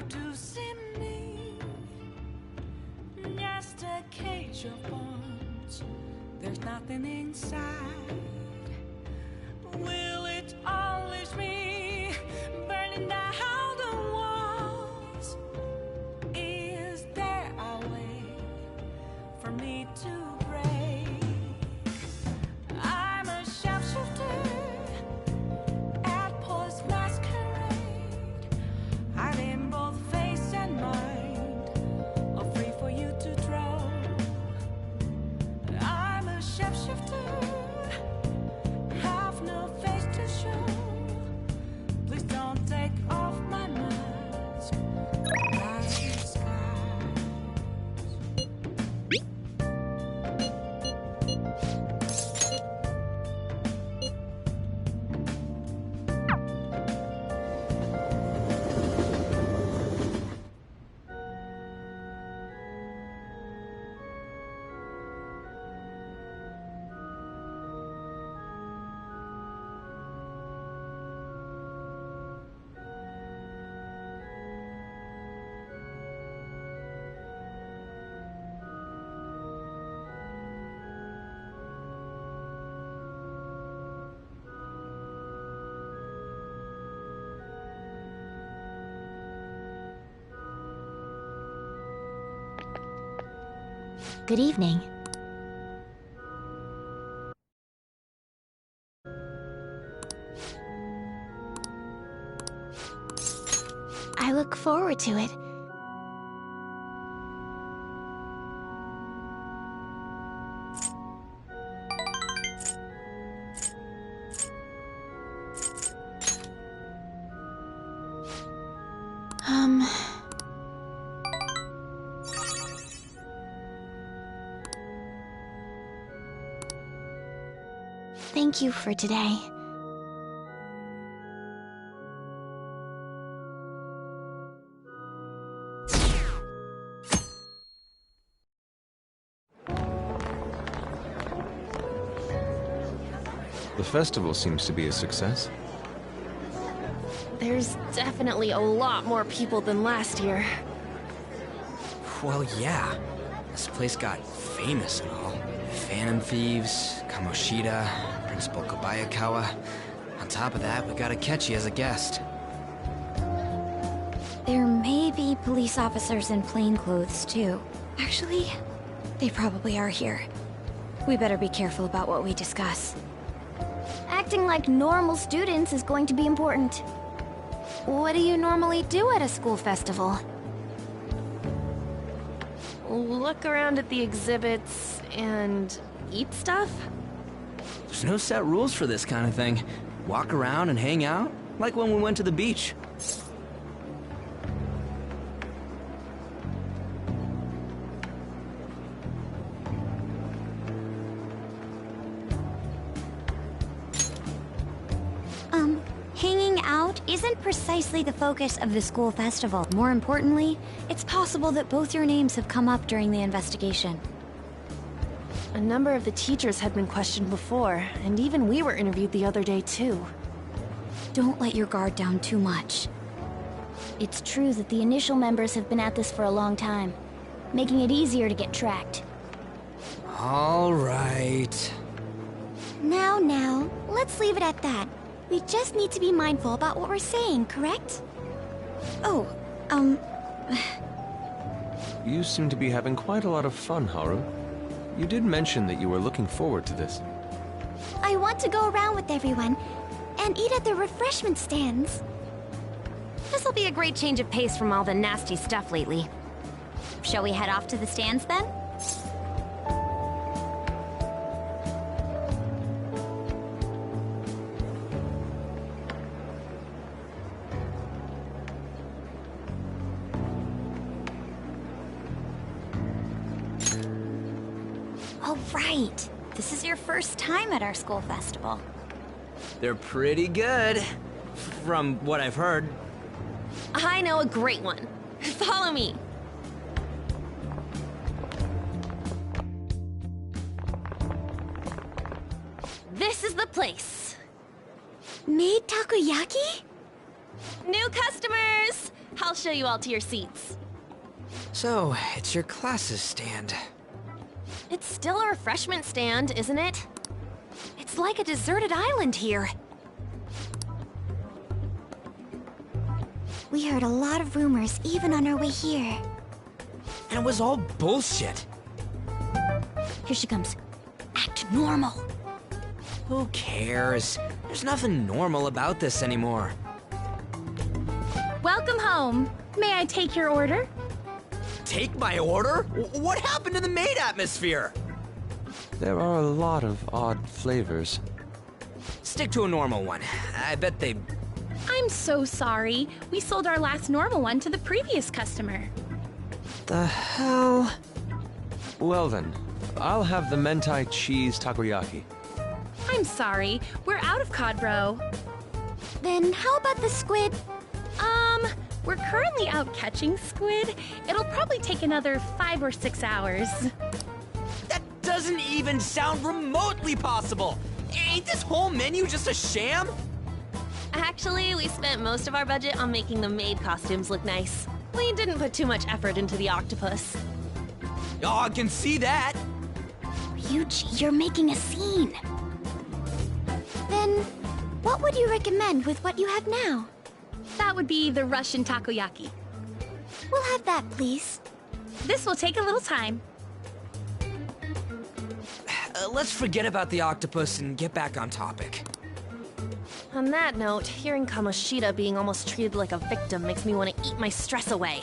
have to see me, just a cage of bones. There's nothing inside. Will it unleash me, burning down the walls? Is there a way for me to break? I'm a sharpshooter at Post Masquerade, hiding both face and mind, all free for you to draw. I'm a shapeshifter, have no face to show. Please don't take off my mask. My disguise. Good evening. I look forward to it. Thank you for today. The festival seems to be a success. There's definitely a lot more people than last year. Well, yeah. This place got famous and all. Phantom Thieves, Kamoshida, Principal Kobayakawa. On top of that, we got Akechi as a guest. There may be police officers in plain clothes, too. Actually, they probably are here. We better be careful about what we discuss. Acting like normal students is going to be important. What do you normally do at a school festival? Look around at the exhibits and eat stuff? There's no set rules for this kind of thing. Walk around and hang out, like when we went to the beach. Hanging out isn't precisely the focus of the school festival. More importantly, it's possible that both your names have come up during the investigation. A number of the teachers had been questioned before, and even we were interviewed the other day too. Don't let your guard down too much. It's true that the initial members have been at this for a long time, making it easier to get tracked. All right. Now, let's leave it at that. We just need to be mindful about what we're saying, correct? Oh, You seem to be having quite a lot of fun, Haru. You did mention that you were looking forward to this. I want to go around with everyone and eat at the refreshment stands. this'll be a great change of pace from all the nasty stuff lately. Shall we head off to the stands then? Oh, right. This is your first time at our school festival. They're pretty good, from what I've heard. I know a great one. Follow me. This is the place. Made takoyaki? New customers! I'll show you all to your seats. So, it's your class's stand. It's still a refreshment stand, isn't it? It's like a deserted island here. We heard a lot of rumors even on our way here. And it was all bullshit. Here she comes. Act normal. Who cares? There's nothing normal about this anymore. Welcome home. May I take your order? Take my order? What happened to the maid atmosphere? There are a lot of odd flavors. Stick to a normal one. I bet they... I'm so sorry. We sold our last normal one to the previous customer. The hell? Well then, I'll have the mentai cheese takoyaki. I'm sorry. We're out of cod bro. Then how about the squid? We're currently out catching squid. It'll probably take another 5 or 6 hours. That doesn't even sound remotely possible! Ain't this whole menu just a sham? Actually, we spent most of our budget on making the maid costumes look nice. We didn't put too much effort into the octopus. Oh, I can see that! Ryuji, you're making a scene. Then, what would you recommend with what you have now? That would be the Russian takoyaki. We'll have that, please. This will take a little time. Let's forget about the octopus and get back on topic. On that note, hearing Kamoshida being almost treated like a victim makes me want to eat my stress away.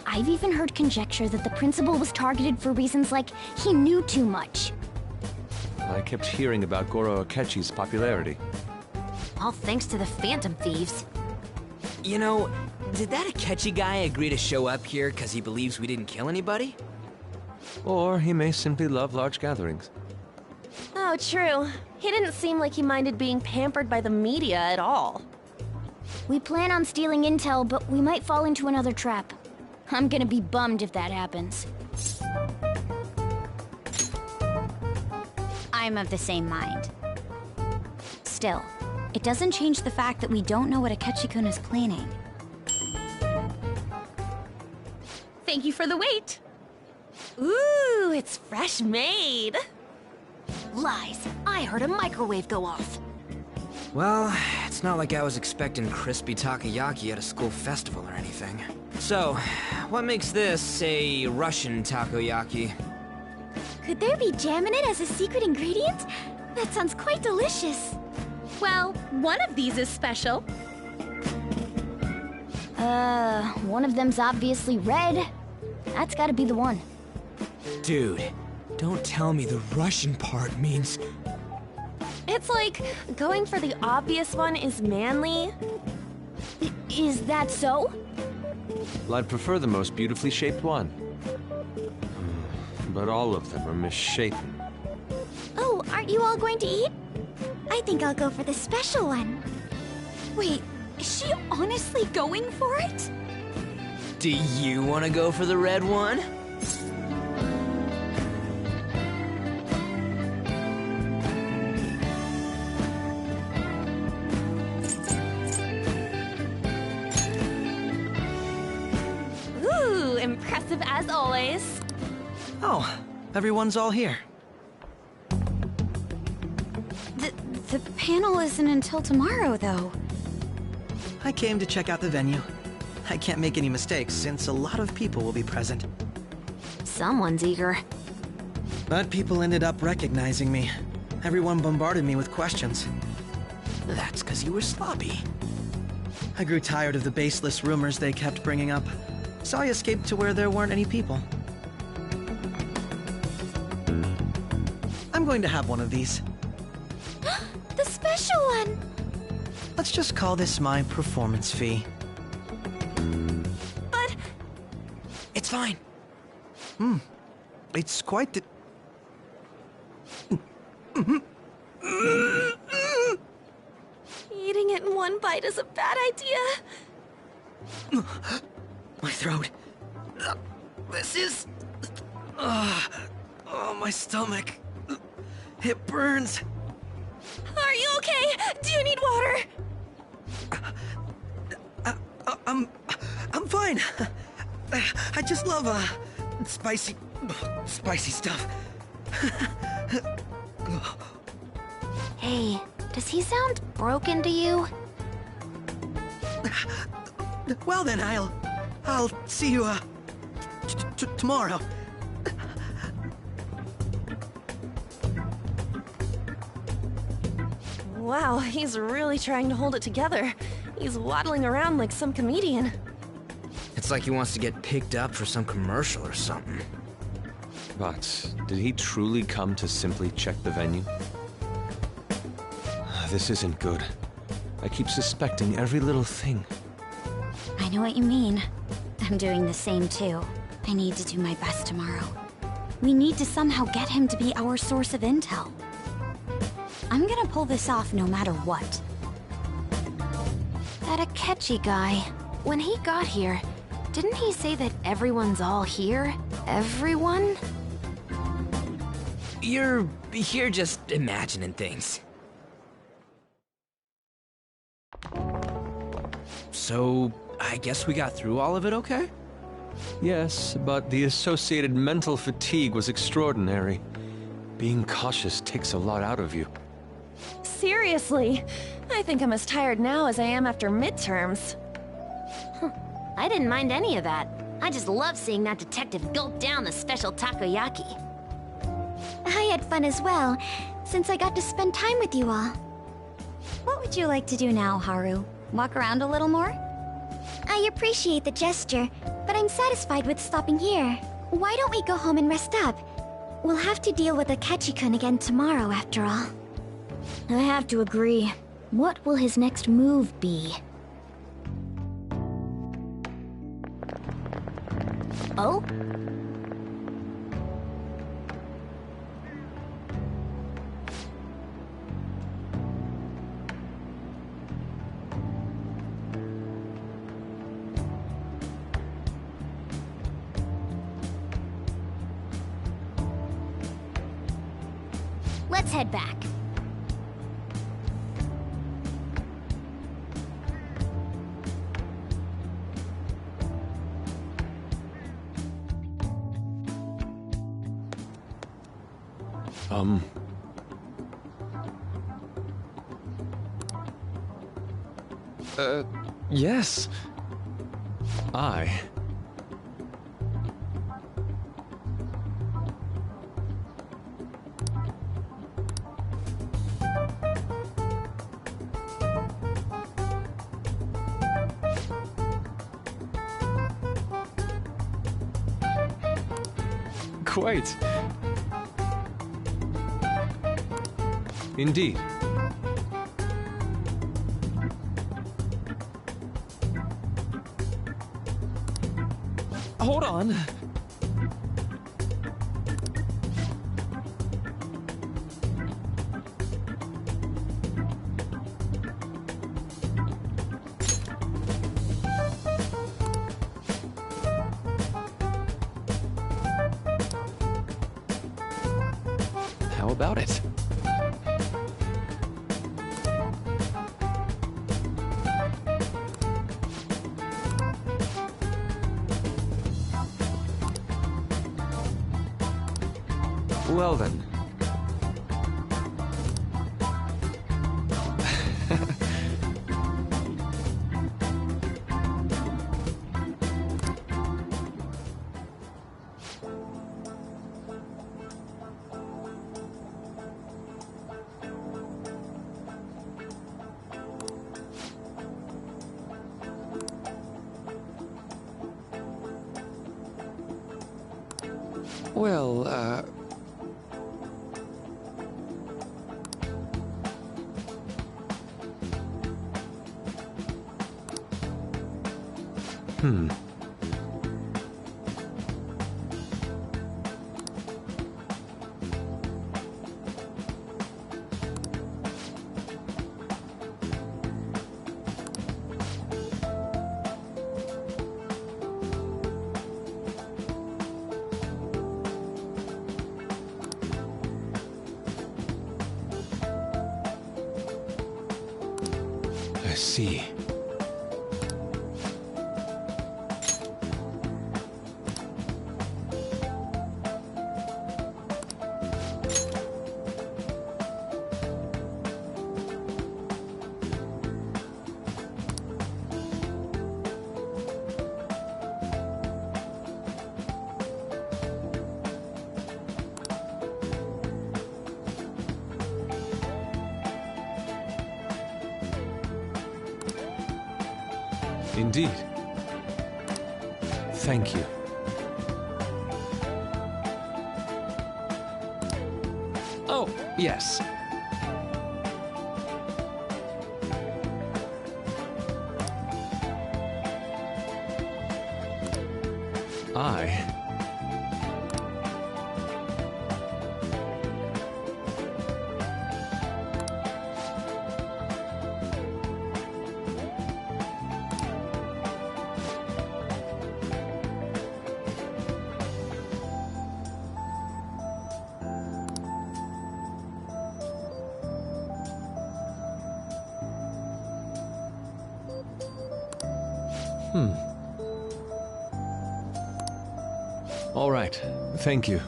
I've even heard conjecture that the principal was targeted for reasons like he knew too much. I kept hearing about Goro Akechi's popularity. All thanks to the Phantom Thieves. You know, did that Akechi guy agree to show up here because he believes we didn't kill anybody? Or he may simply love large gatherings. Oh, true. He didn't seem like he minded being pampered by the media at all. We plan on stealing intel, but we might fall into another trap. I'm gonna be bummed if that happens. I'm of the same mind. Still, it doesn't change the fact that we don't know what Akechi-kun is planning. Thank you for the wait. Ooh, it's fresh made. Lies. I heard a microwave go off. Well, it's not like I was expecting crispy takoyaki at a school festival or anything. So, what makes this a Russian takoyaki? Could there be jam in it as a secret ingredient? That sounds quite delicious. Well, one of these is special. One of them's obviously red. That's gotta be the one. Dude, don't tell me the Russian part means... It's like going for the obvious one is manly. Is that so? Well, I'd prefer the most beautifully shaped one. But all of them are misshapen. Oh, aren't you all going to eat? I think I'll go for the special one. Wait, is she honestly going for it? Do you want to go for the red one? Ooh, impressive as always. Oh, everyone's all here. The panel isn't until tomorrow, though. I came to check out the venue. I can't make any mistakes since a lot of people will be present. Someone's eager. But people ended up recognizing me. Everyone bombarded me with questions. That's because you were sloppy. I grew tired of the baseless rumors they kept bringing up, so I escaped to where there weren't any people. I'm going to have one of these. The special one! Let's just call this my performance fee. But It's fine. It's quite the... eating it in one bite is a bad idea. My throat. This is... oh, my stomach. It burns. Are you okay? Do you need water? I'm fine. I just love, spicy stuff. Hey, does he sound broken to you? Well then, I'll see you, tomorrow. Wow, he's really trying to hold it together. He's waddling around like some comedian. It's like he wants to get picked up for some commercial or something. But did he truly come to simply check the venue? This isn't good. I keep suspecting every little thing. I know what you mean. I'm doing the same too. I need to do my best tomorrow. We need to somehow get him to be our source of intel. I'm gonna pull this off no matter what. That Akechi guy, when he got here, didn't he say that everyone's all here? Everyone? You're just imagining things. So, I guess we got through all of it okay? Yes, but the associated mental fatigue was extraordinary. Being cautious takes a lot out of you. Seriously, I think I'm as tired now as I am after midterms. I didn't mind any of that. I just love seeing that detective gulp down the special takoyaki. I had fun as well, since I got to spend time with you all. What would you like to do now, Haru? Walk around a little more? I appreciate the gesture, but I'm satisfied with stopping here. Why don't we go home and rest up? We'll have to deal with Akechi-kun again tomorrow, after all. I have to agree. What will his next move be? Oh? Let's head back. Yes. I... Quite. Indeed. Hold on. How about it? Well then. Well, I see. Indeed. Thank you. Oh, yes. I... All right. Thank you.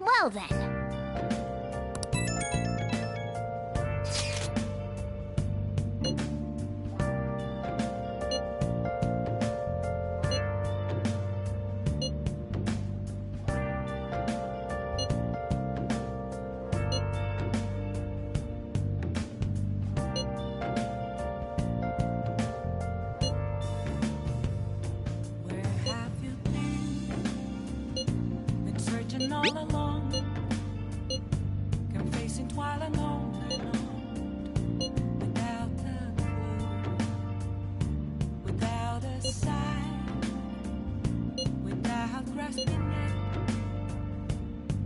Well then. Where have you been? Been searching all along, confessing twilight on and on, without a clue, without a sign, without grasping it.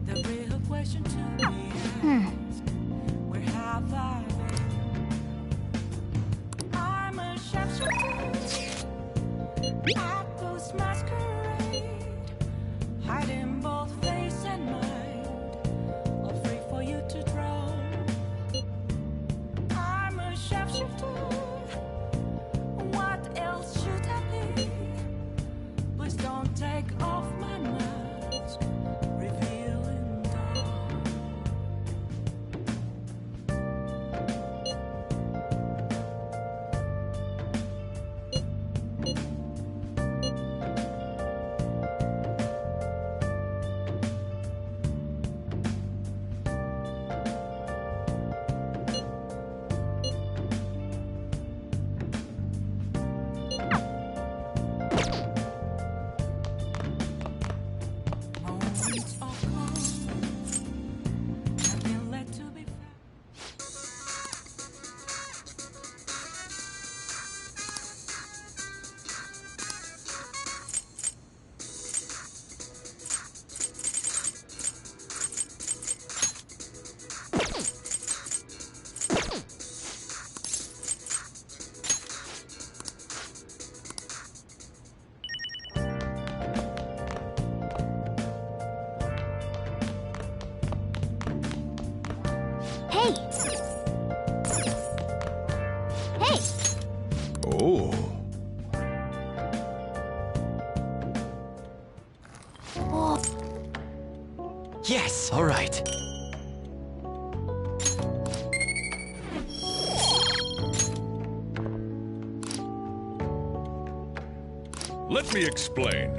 The real question to be asked: where have I been? I'm a sharpshooter. I post masquerade, hiding both face and mind, all free for you to draw. I'm a sharpshooter. What else should I be? Please don't take off my mask, revealing dawn. Moments are gone, have been led to be found. Hey! Hey! Oh. Yes! All right. Let me explain.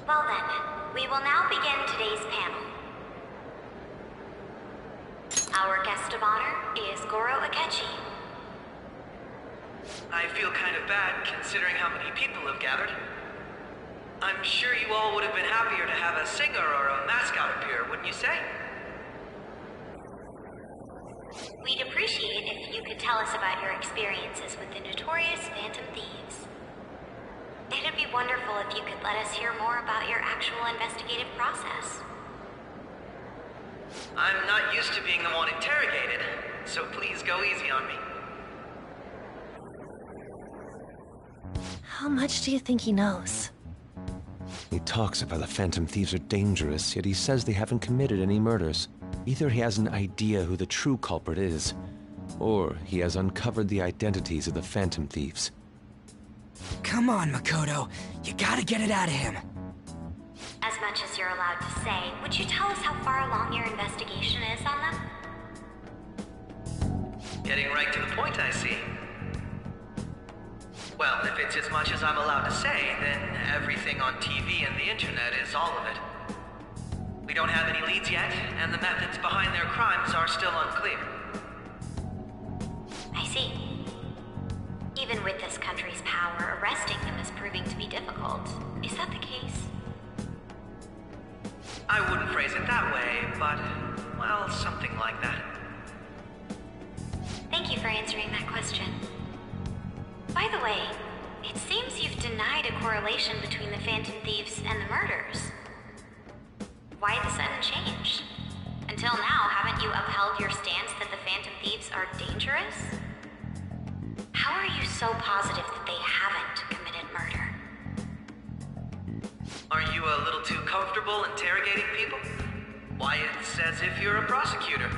Well then, we will now begin today's panel. Our guest of honor is Goro Akechi. I feel kind of bad considering how many people have gathered. I'm sure you all would have been happier to have a singer or a mascot appear, wouldn't you say? We'd appreciate if you could tell us about your experiences with the notorious Phantom Thieves. It'd be wonderful if you could let us hear more about your actual investigative process. I'm not used to being the one interrogated, so please go easy on me. How much do you think he knows? He talks about the Phantom Thieves are dangerous, yet he says they haven't committed any murders. Either he has an idea who the true culprit is, or he has uncovered the identities of the Phantom Thieves. Come on, Makoto. You gotta get it out of him. As much as you're allowed to say, would you tell us how far along your investigation is on them? Getting right to the point, I see. Well, if it's as much as I'm allowed to say, then everything on TV and the internet is all of it. We don't have any leads yet, and the methods behind their crimes are still unclear. I see. Even with this country's power, arresting them is proving to be difficult. Is that the case? I wouldn't phrase it that way, but, well, something like that. Thank you for answering that question. By the way, it seems you've denied a correlation between the Phantom Thieves and the murders. Why the sudden change? Until now, haven't you upheld your stance that the Phantom Thieves are dangerous? How are you so positive that they haven't committed murder? Are you a little too comfortable interrogating people? Why, it's as if you're a prosecutor.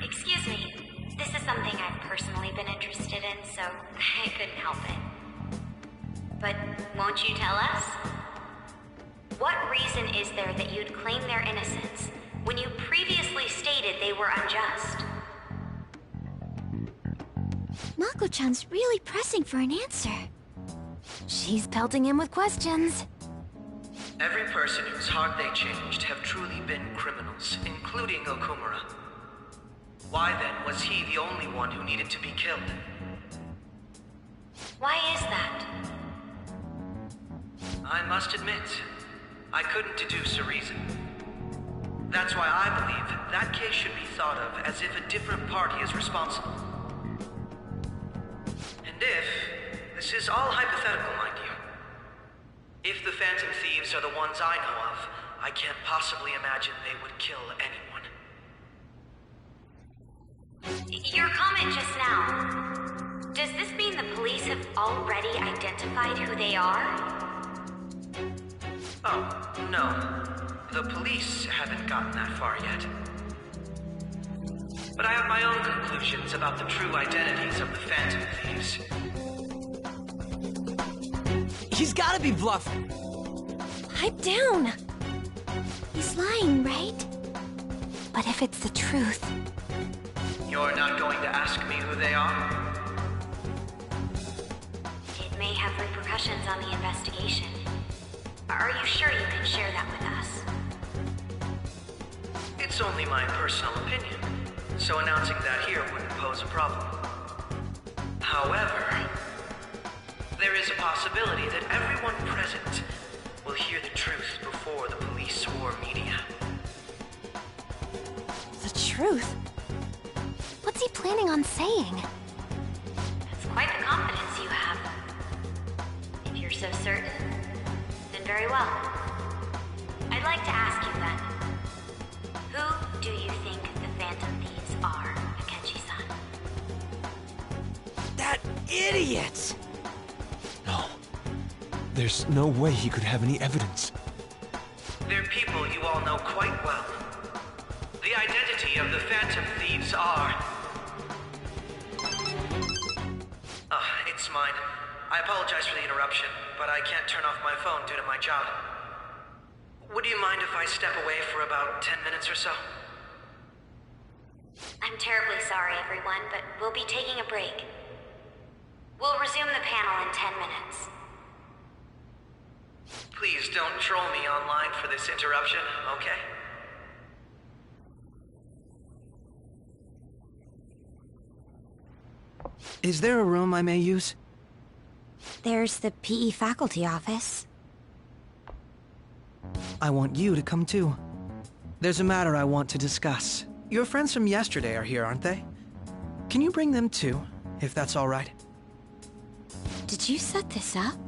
Excuse me. This is something I've personally been interested in, so I couldn't help it. But won't you tell us? What reason is there that you'd claim their innocence when you previously stated they were unjust? Mako-chan's really pressing for an answer. She's pelting him with questions. Every person whose heart they changed have truly been criminals, including Okumura. Why then was he the only one who needed to be killed? Why is that? I must admit, I couldn't deduce a reason. That's why I believe that case should be thought of as if a different party is responsible. And this is all hypothetical, mind you. If the Phantom Thieves are the ones I know of, I can't possibly imagine they would kill anyone. Your comment just now, does this mean the police have already identified who they are? Oh, no. The police haven't gotten that far yet. But I have my own conclusions about the true identities of the Phantom Thieves. He's gotta be bluffing. Pipe down. He's lying, right? But if it's the truth, You're not going to ask me who they are? It may have repercussions on the investigation. Are you sure you can share that with us? It's only my personal opinion, so announcing that here wouldn't pose a problem. However, there is a possibility that everyone present will hear the truth before the police or media. the truth? What's he planning on saying? That's quite the confidence you have. If you're so certain, then very well. I'd like to ask you then, who do you think the Phantom Thieves are, Akechi-san? That idiot! No. There's no way he could have any evidence. They're people you all know quite well. The identity of the Phantom Thieves are... it's mine. I apologize for the interruption, but I can't turn off my phone due to my job. Would you mind if I step away for about 10 minutes or so? I'm terribly sorry, everyone, but we'll be taking a break. We'll resume the panel in 10 minutes. Please don't troll me online for this interruption, okay? Is there a room I may use? There's the PE faculty office. I want you to come too. There's a matter I want to discuss. Your friends from yesterday are here, aren't they? Can you bring them too, if that's all right? Did you set this up?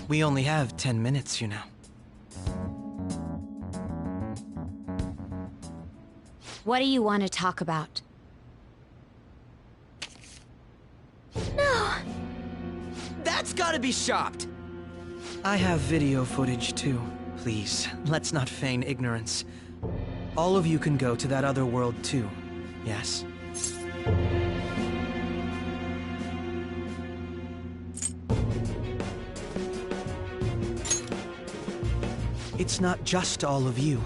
We only have 10 minutes, you know. What do you want to talk about? That's gotta be shopped! I have video footage too. Please, let's not feign ignorance. All of you can go to that other world too, yes? It's not just all of you.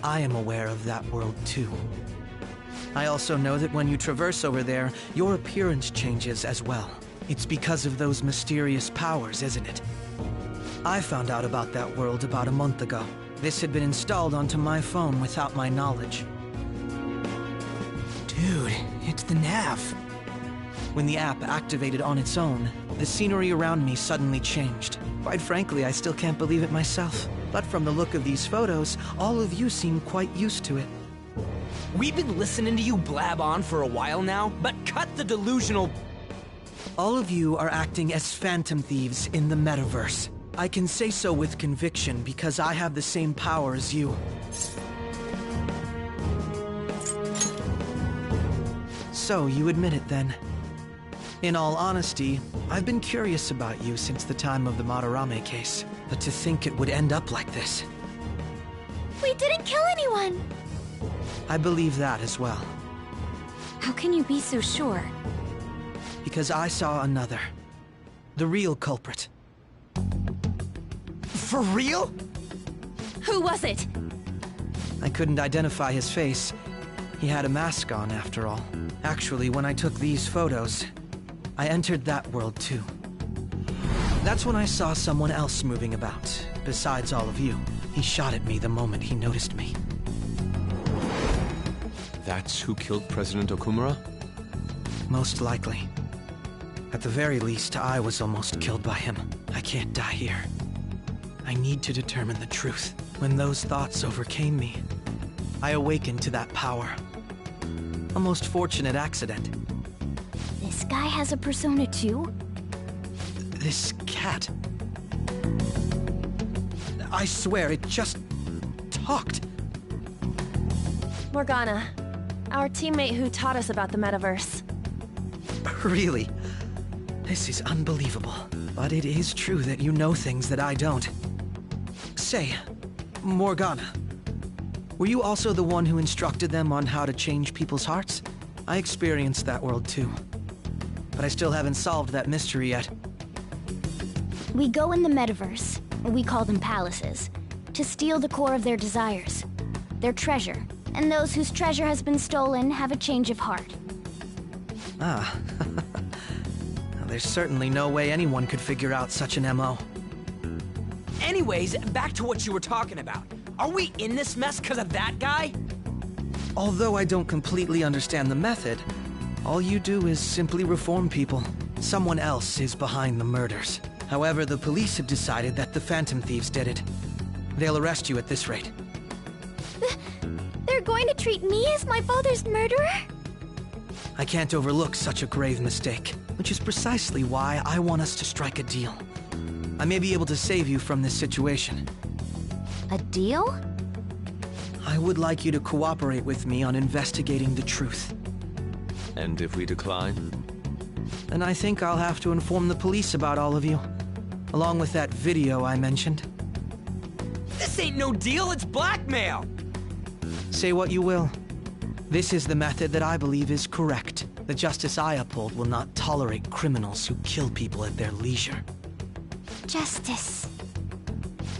I am aware of that world too. I also know that when you traverse over there, your appearance changes as well. It's because of those mysterious powers, isn't it? I found out about that world about a month ago. This had been installed onto my phone without my knowledge. Dude, it's the nav. When the app activated on its own, the scenery around me suddenly changed. Quite frankly, I still can't believe it myself. But from the look of these photos, all of you seem quite used to it. We've been listening to you blab on for a while now, but cut the delusional... All of you are acting as phantom thieves in the metaverse. I can say so with conviction because I have the same power as you. So, you admit it then. In all honesty, I've been curious about you since the time of the Madarame case. But to think it would end up like this. We didn't kill anyone! I believe that as well. How can you be so sure? Because I saw another. The real culprit. For real? Who was it? I couldn't identify his face. He had a mask on, after all. Actually, when I took these photos, I entered that world too. That's when I saw someone else moving about, besides all of you. He shot at me the moment he noticed me. That's who killed President Okumura? Most likely. At the very least, I was almost killed by him. I can't die here. I need to determine the truth. When those thoughts overcame me, I awakened to that power. A most fortunate accident. This guy has a persona too? This cat... I swear, it just... talked. Morgana, our teammate who taught us about the metaverse. Really? This is unbelievable. But it is true that you know things that I don't. Say, Morgana, were you also the one who instructed them on how to change people's hearts? I experienced that world too. But I still haven't solved that mystery yet. We go in the metaverse, we call them palaces, to steal the core of their desires, their treasure. And those whose treasure has been stolen have a change of heart. Ah. There's certainly no way anyone could figure out such an MO. Anyways, back to what you were talking about. Are we in this mess because of that guy? Although I don't completely understand the method, all you do is simply reform people. Someone else is behind the murders. However, the police have decided that the Phantom Thieves did it. They'll arrest you at this rate. They're going to treat me as my father's murderer? I can't overlook such a grave mistake, which is precisely why I want us to strike a deal. I may be able to save you from this situation. A deal? I would like you to cooperate with me on investigating the truth. And if we decline? Then I think I'll have to inform the police about all of you, along with that video I mentioned. This ain't no deal, it's blackmail! Say what you will. This is the method that I believe is correct. The justice I uphold will not tolerate criminals who kill people at their leisure. Justice.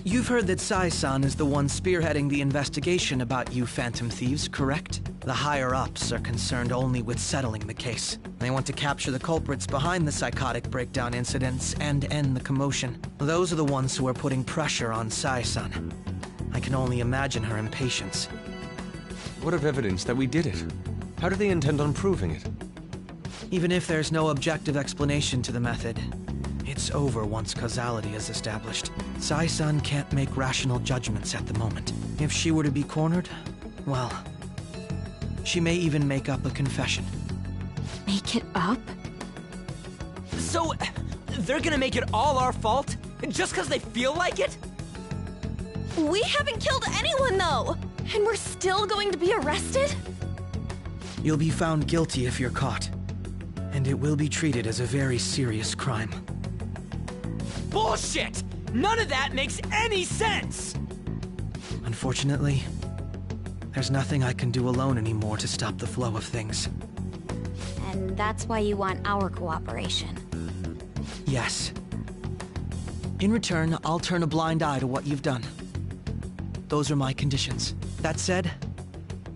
You've heard that Sai-san is the one spearheading the investigation about you Phantom Thieves, correct? The higher-ups are concerned only with settling the case. They want to capture the culprits behind the psychotic breakdown incidents and end the commotion. Those are the ones who are putting pressure on Sai-san. I can only imagine her impatience. What of evidence that we did it? How do they intend on proving it? Even if there's no objective explanation to the method, it's over once causality is established. Sai-san can't make rational judgments at the moment. If she were to be cornered, well, she may even make up a confession. Make it up? So, they're gonna make it all our fault? Just because they feel like it? We haven't killed anyone, though! And we're still going to be arrested? You'll be found guilty if you're caught. And it will be treated as a very serious crime. Bullshit! None of that makes any sense! Unfortunately, There's nothing I can do alone anymore to stop the flow of things. And that's why you want our cooperation. Yes. In return, I'll turn a blind eye to what you've done. Those are my conditions. That said,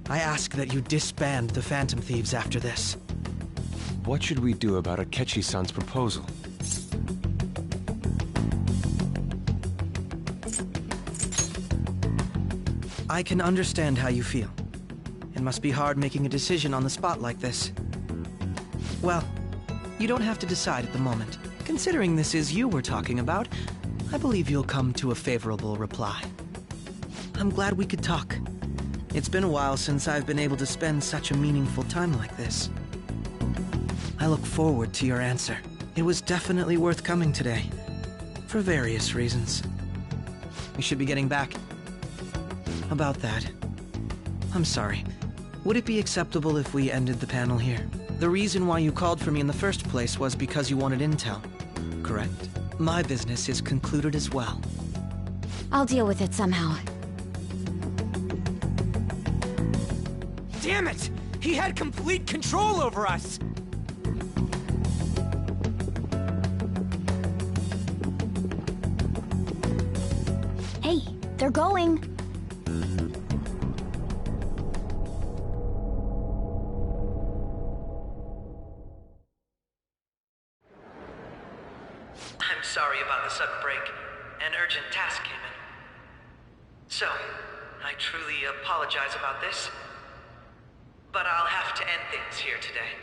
I ask that you disband the Phantom Thieves after this. What should we do about Akechi-san's proposal? I can understand how you feel. It must be hard making a decision on the spot like this. Well, you don't have to decide at the moment. Considering this is you we're talking about, I believe you'll come to a favorable reply. I'm glad we could talk. It's been a while since I've been able to spend such a meaningful time like this. I look forward to your answer. It was definitely worth coming today, for various reasons. We should be getting back. About that, I'm sorry. Would it be acceptable if we ended the panel here? The reason why you called for me in the first place was because you wanted intel, correct? My business is concluded as well. I'll deal with it somehow. Damn it! He had complete control over us! Hey, they're going. I'm sorry about the sudden break. An urgent task came in. So, I truly apologize about this. But I'll have to end things here today.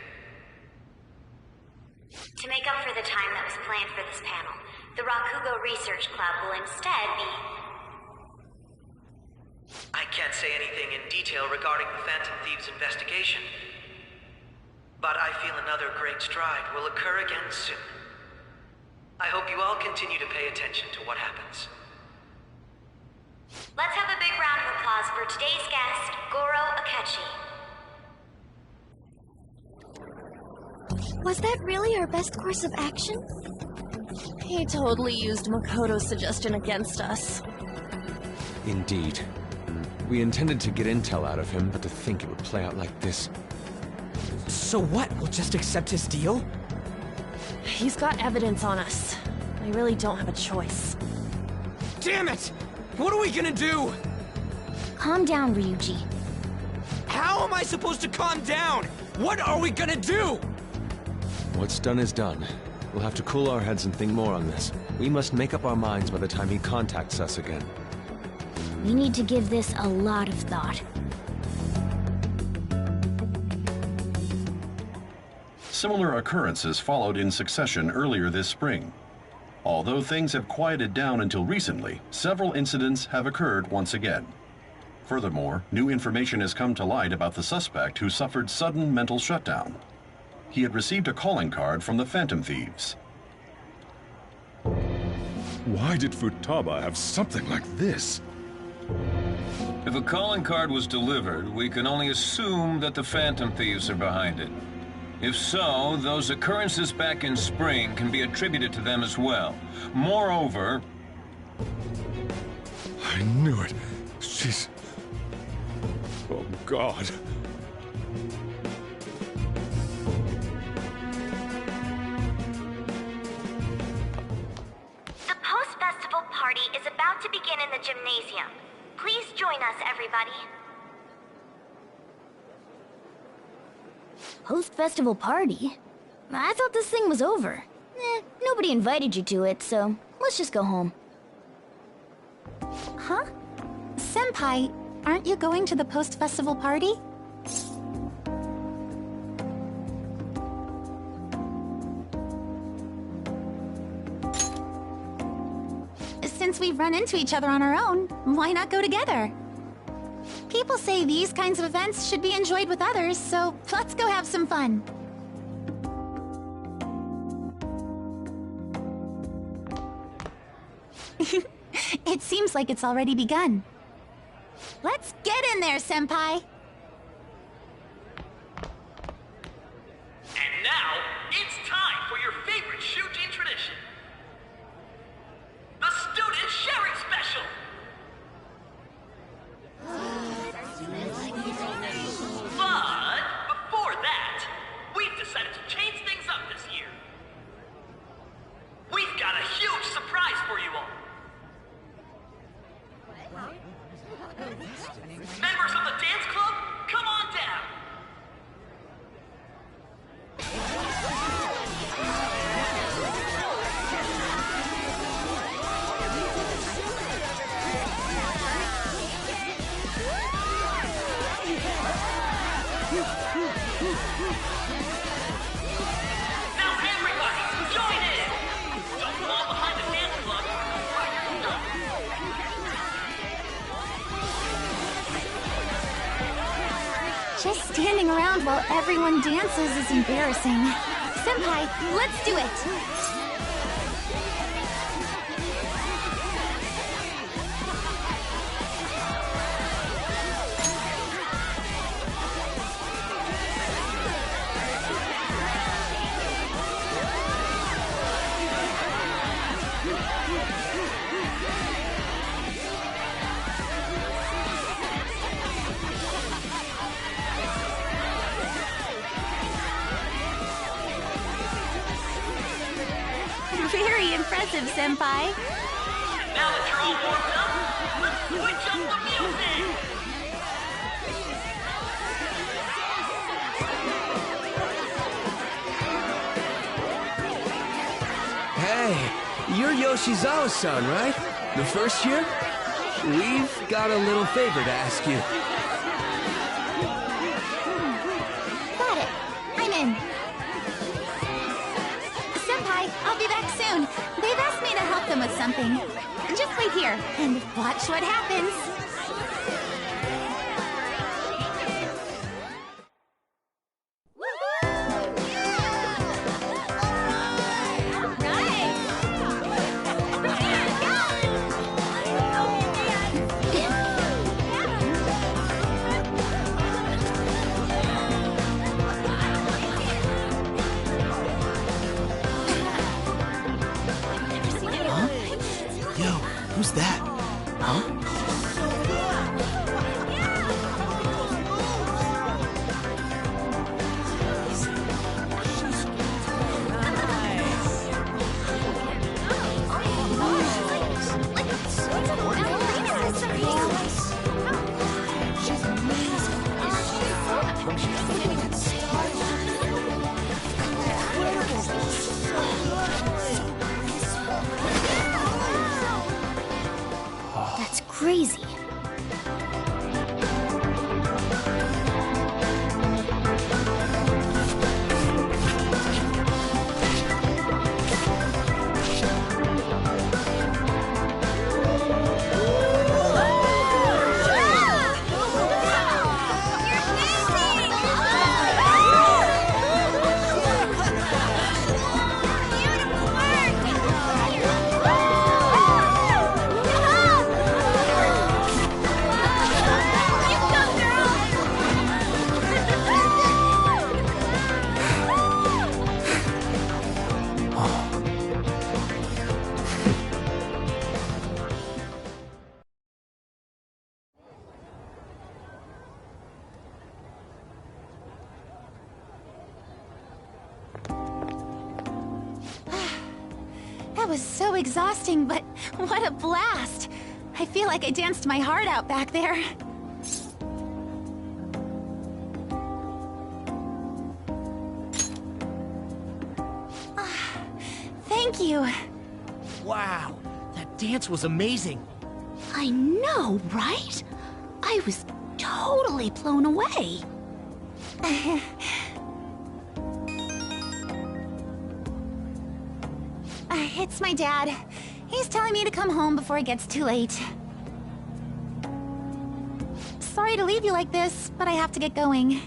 To make up for the time that was planned for this panel, the Rakugo Research Club will instead be... I can't say anything in detail regarding the Phantom Thieves' investigation. But I feel another great stride will occur again soon. I hope you all continue to pay attention to what happens. Let's have a big round of applause for today's guest, Goro Akechi. Was that really our best course of action? He totally used Makoto's suggestion against us. Indeed. We intended to get intel out of him, but to think it would play out like this. So what? We'll just accept his deal? He's got evidence on us. I really don't have a choice. Damn it! What are we gonna do? Calm down, Ryuji. How am I supposed to calm down? What are we gonna do? What's done is done. We'll have to cool our heads and think more on this. We must make up our minds by the time he contacts us again. We need to give this a lot of thought. Similar occurrences followed in succession earlier this spring. Although things have quieted down until recently, several incidents have occurred once again. Furthermore, new information has come to light about the suspect who suffered sudden mental shutdown. He had received a calling card from the Phantom Thieves. Why did Futaba have something like this? If a calling card was delivered, we can only assume that the Phantom Thieves are behind it. If so, those occurrences back in spring can be attributed to them as well. Moreover... I knew it. She's... Oh, God. The post-festival party is about to begin in the gymnasium. Please join us, everybody. Post-festival party? I thought this thing was over. Nobody invited you to it, so let's just go home. Huh? Senpai, aren't you going to the post-festival party? Since we've run into each other on our own, why not go together? People say these kinds of events should be enjoyed with others, so let's go have some fun. It seems like it's already begun. Let's get in there, Senpai! And now, it's time for your favorite Shujin tradition. The Student Sharing Special! Standing around while everyone dances is embarrassing. Senpai, let's do it! Very impressive, Senpai. Now that you're all warmed up, let's switch up the music! Hey, you're Yoshizawa-san, right? The first year? We've got a little favor to ask you. Got it. I'm in. Senpai, I'll be back soon. They've asked me to help them with something. Just wait here and watch what happens. Who's that? Huh? That's crazy. That was so exhausting, but what a blast! I feel like I danced my heart out back there. Thank you. Wow, that dance was amazing. I know, right? I was totally blown away. It's my dad. He's telling me to come home before it gets too late. Sorry to leave you like this, but I have to get going.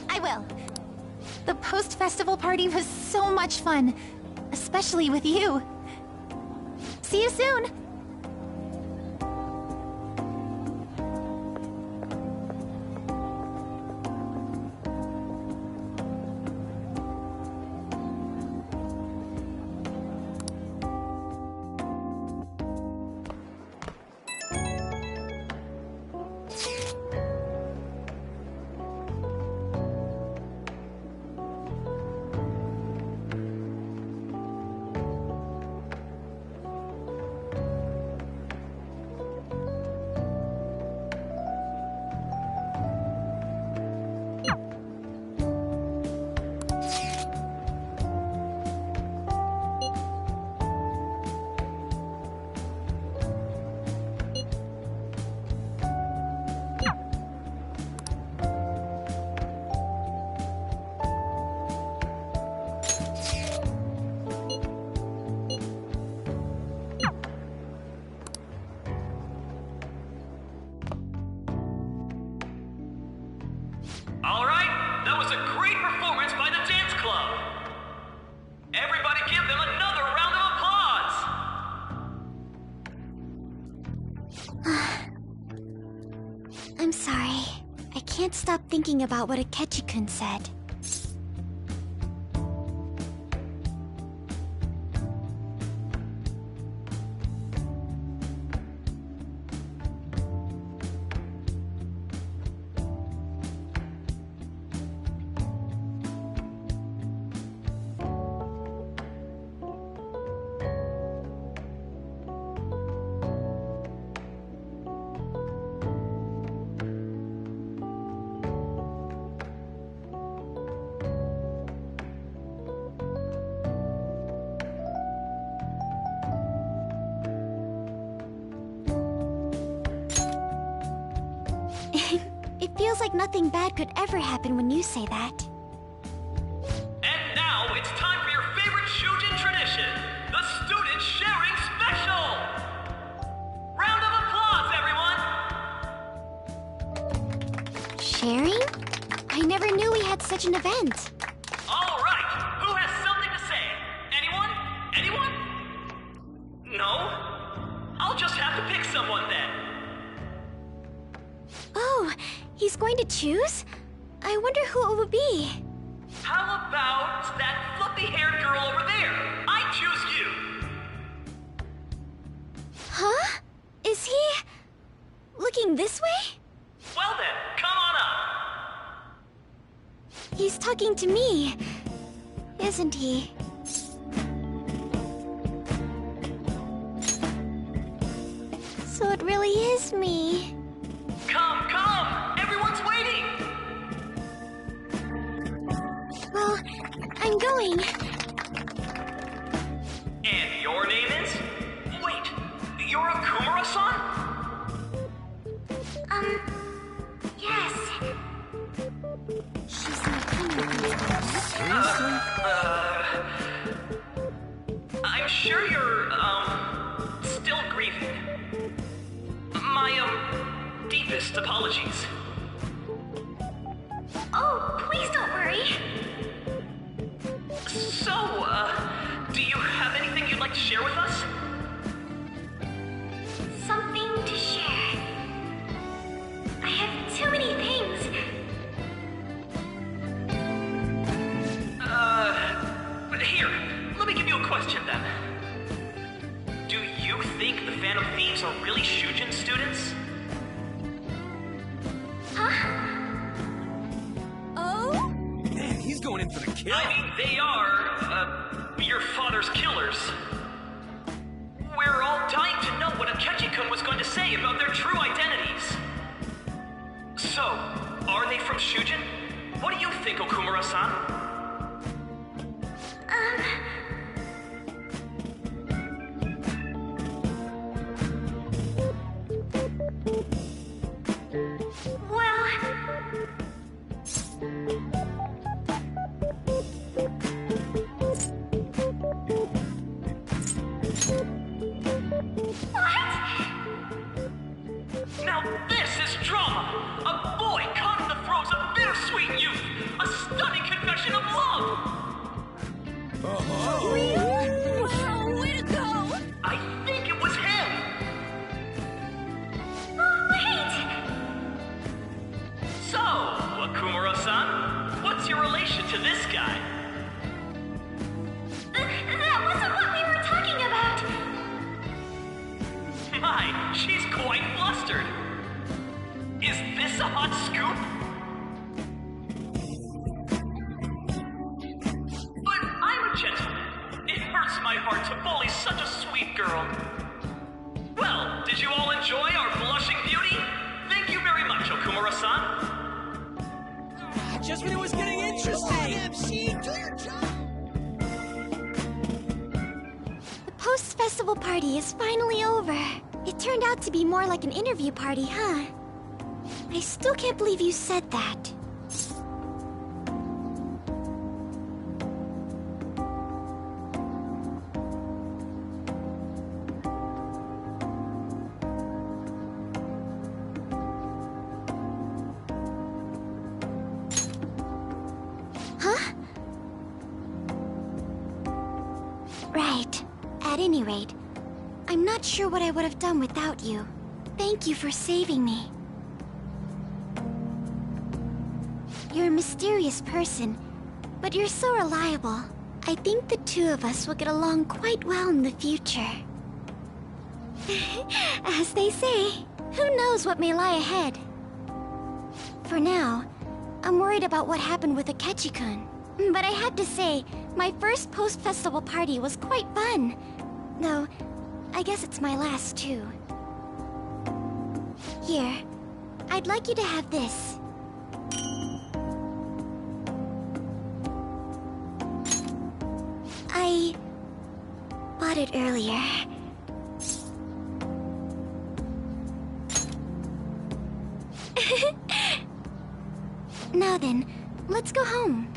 I will. The post-festival party was so much fun, especially with you. See you soon! All right, that was a great performance by the dance club. Everybody give them another round of applause. I'm sorry. I can't stop thinking about what Akechi-kun said. It feels like nothing bad could ever happen when you say that. And now it's time for your favorite Shujin tradition, the Student Sharing Special! Round of applause, everyone! Sharing? I never knew we had such an event. All right, who has something to say? Anyone? Anyone? No? I'll just have to pick someone then. Oh, he's going to choose? I wonder who it would be. How about that fluffy-haired girl over there? I choose you! Huh? Is he... looking this way? Well then, come on up! He's talking to me, isn't he? So it really is me. Come, come! Everyone's waiting! Well, I'm going. And your name is? Wait, you're Okumura-san? Yes. She's not coming with me. Seriously? I'm sure you're, still grieving. My, deepest apologies. Oh, please don't worry. So, do you have anything you'd like to share with us? Something to share. I have too many things. Here, let me give you a question then. Do you think the Phantom Thieves are really Shujin students? Huh? Oh? Man, he's going in for the kill. I mean, they are, your father's killers. We're all dying to know what Akechi-kun was going to say about their true identities. So, are they from Shujin? What do you think, Okumura-san? Now this is drama! A boy caught in the throes of bittersweet youth! A stunning confession of love! Wow, way to go! I think it was him! Oh, wait! So, Okumura-san, what's your relation to this guy? That wasn't what we were talking about! My, she's quite flustered! Is this a hot scoop? But I'm a gentleman. It hurts my heart to bully such a sweet girl. Well, did you all enjoy our blushing beauty? Thank you very much, Okumura-san. Just when it was getting interesting! MC, do your job! The post-festival party is finally over. It turned out to be more like an interview party, huh? I still can't believe you said that. any rate, I'm not sure what I would have done without you. Thank you for saving me. You're a mysterious person, but you're so reliable. I think the two of us will get along quite well in the future. As they say, who knows what may lie ahead? For now, I'm worried about what happened with Akechi-kun. But I have to say, my first post-festival party was quite fun. Though, I guess it's my last too. Here, I'd like you to have this. I bought it earlier. Now then, let's go home.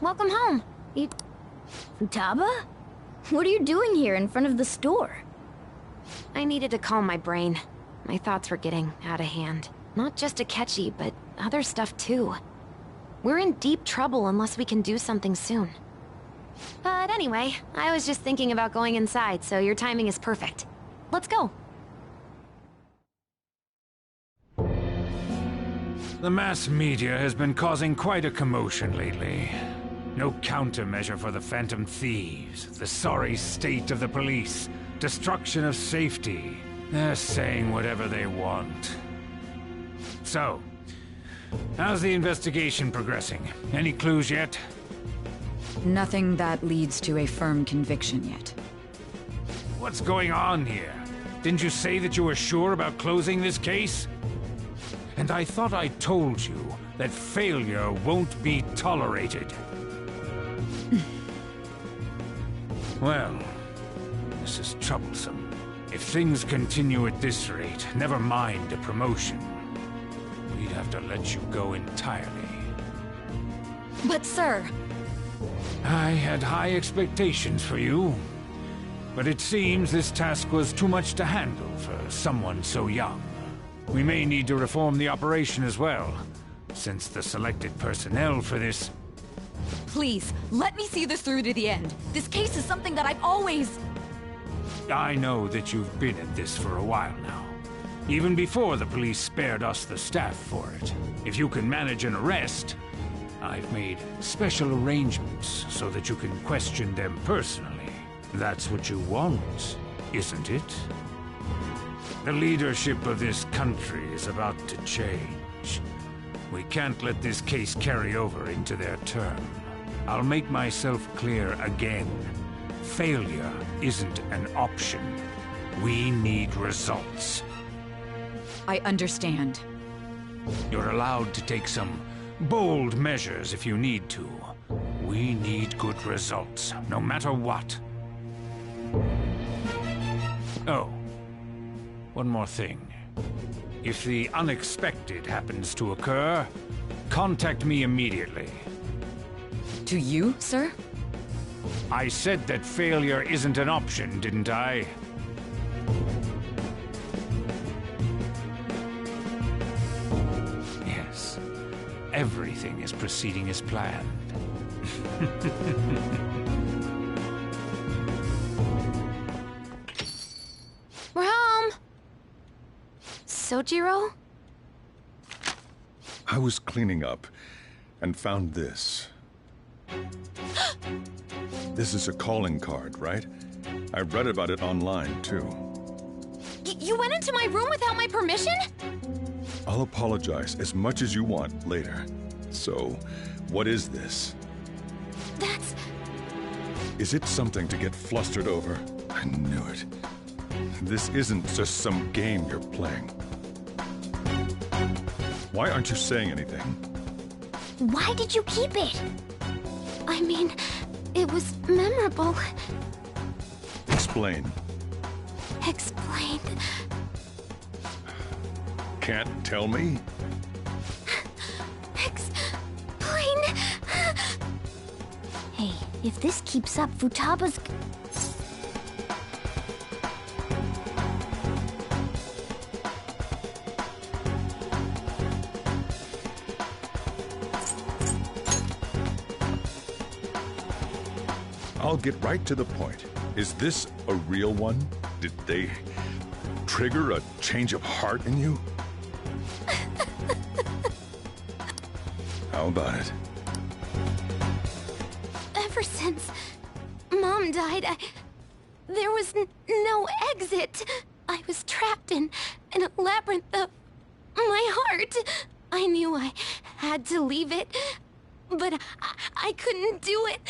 Welcome home. Futaba? What are you doing here in front of the store? I needed to calm my brain. My thoughts were getting out of hand. Not just Akechi, but other stuff too. We're in deep trouble unless we can do something soon. But anyway, I was just thinking about going inside, so your timing is perfect. Let's go. The mass media has been causing quite a commotion lately. No countermeasure for the Phantom Thieves, the sorry state of the police, destruction of safety. They're saying whatever they want. So, how's the investigation progressing? Any clues yet? Nothing that leads to a firm conviction yet. What's going on here? Didn't you say that you were sure about closing this case? And I thought I told you that failure won't be tolerated. Well, this is troublesome. If things continue at this rate, never mind a promotion. We'd have to let you go entirely. But sir... I had high expectations for you. But it seems this task was too much to handle for someone so young. We may need to reform the operation as well, since the selected personnel for this... Please, let me see this through to the end. This case is something that I've always... I know that you've been at this for a while now. Even before the police spared us the staff for it. If you can manage an arrest, I've made special arrangements so that you can question them personally. That's what you want, isn't it? The leadership of this country is about to change. We can't let this case carry over into their term. I'll make myself clear again. Failure isn't an option. We need results. I understand. You're allowed to take some bold measures if you need to. We need good results, no matter what. Oh, one more thing. If the unexpected happens to occur, contact me immediately. To you, sir? I said that failure isn't an option, didn't I? Yes. Everything is proceeding as planned. We're home! Sojiro? I was cleaning up and found this. This is a calling card, right? I read about it online, too. You went into my room without my permission? I'll apologize as much as you want later. So, what is this? That's... Is it something to get flustered over? I knew it. This isn't just some game you're playing. Why aren't you saying anything? Why did you keep it? I mean, it was memorable. Explain. Explain. Can't tell me? Explain. Hey, If this keeps up, Futaba's... I'll get right to the point. Is this a real one? Did they trigger a change of heart in you? How about it? Ever since Mom died, there was no exit. I was trapped in a labyrinth of my heart. I knew I had to leave it, but I couldn't do it.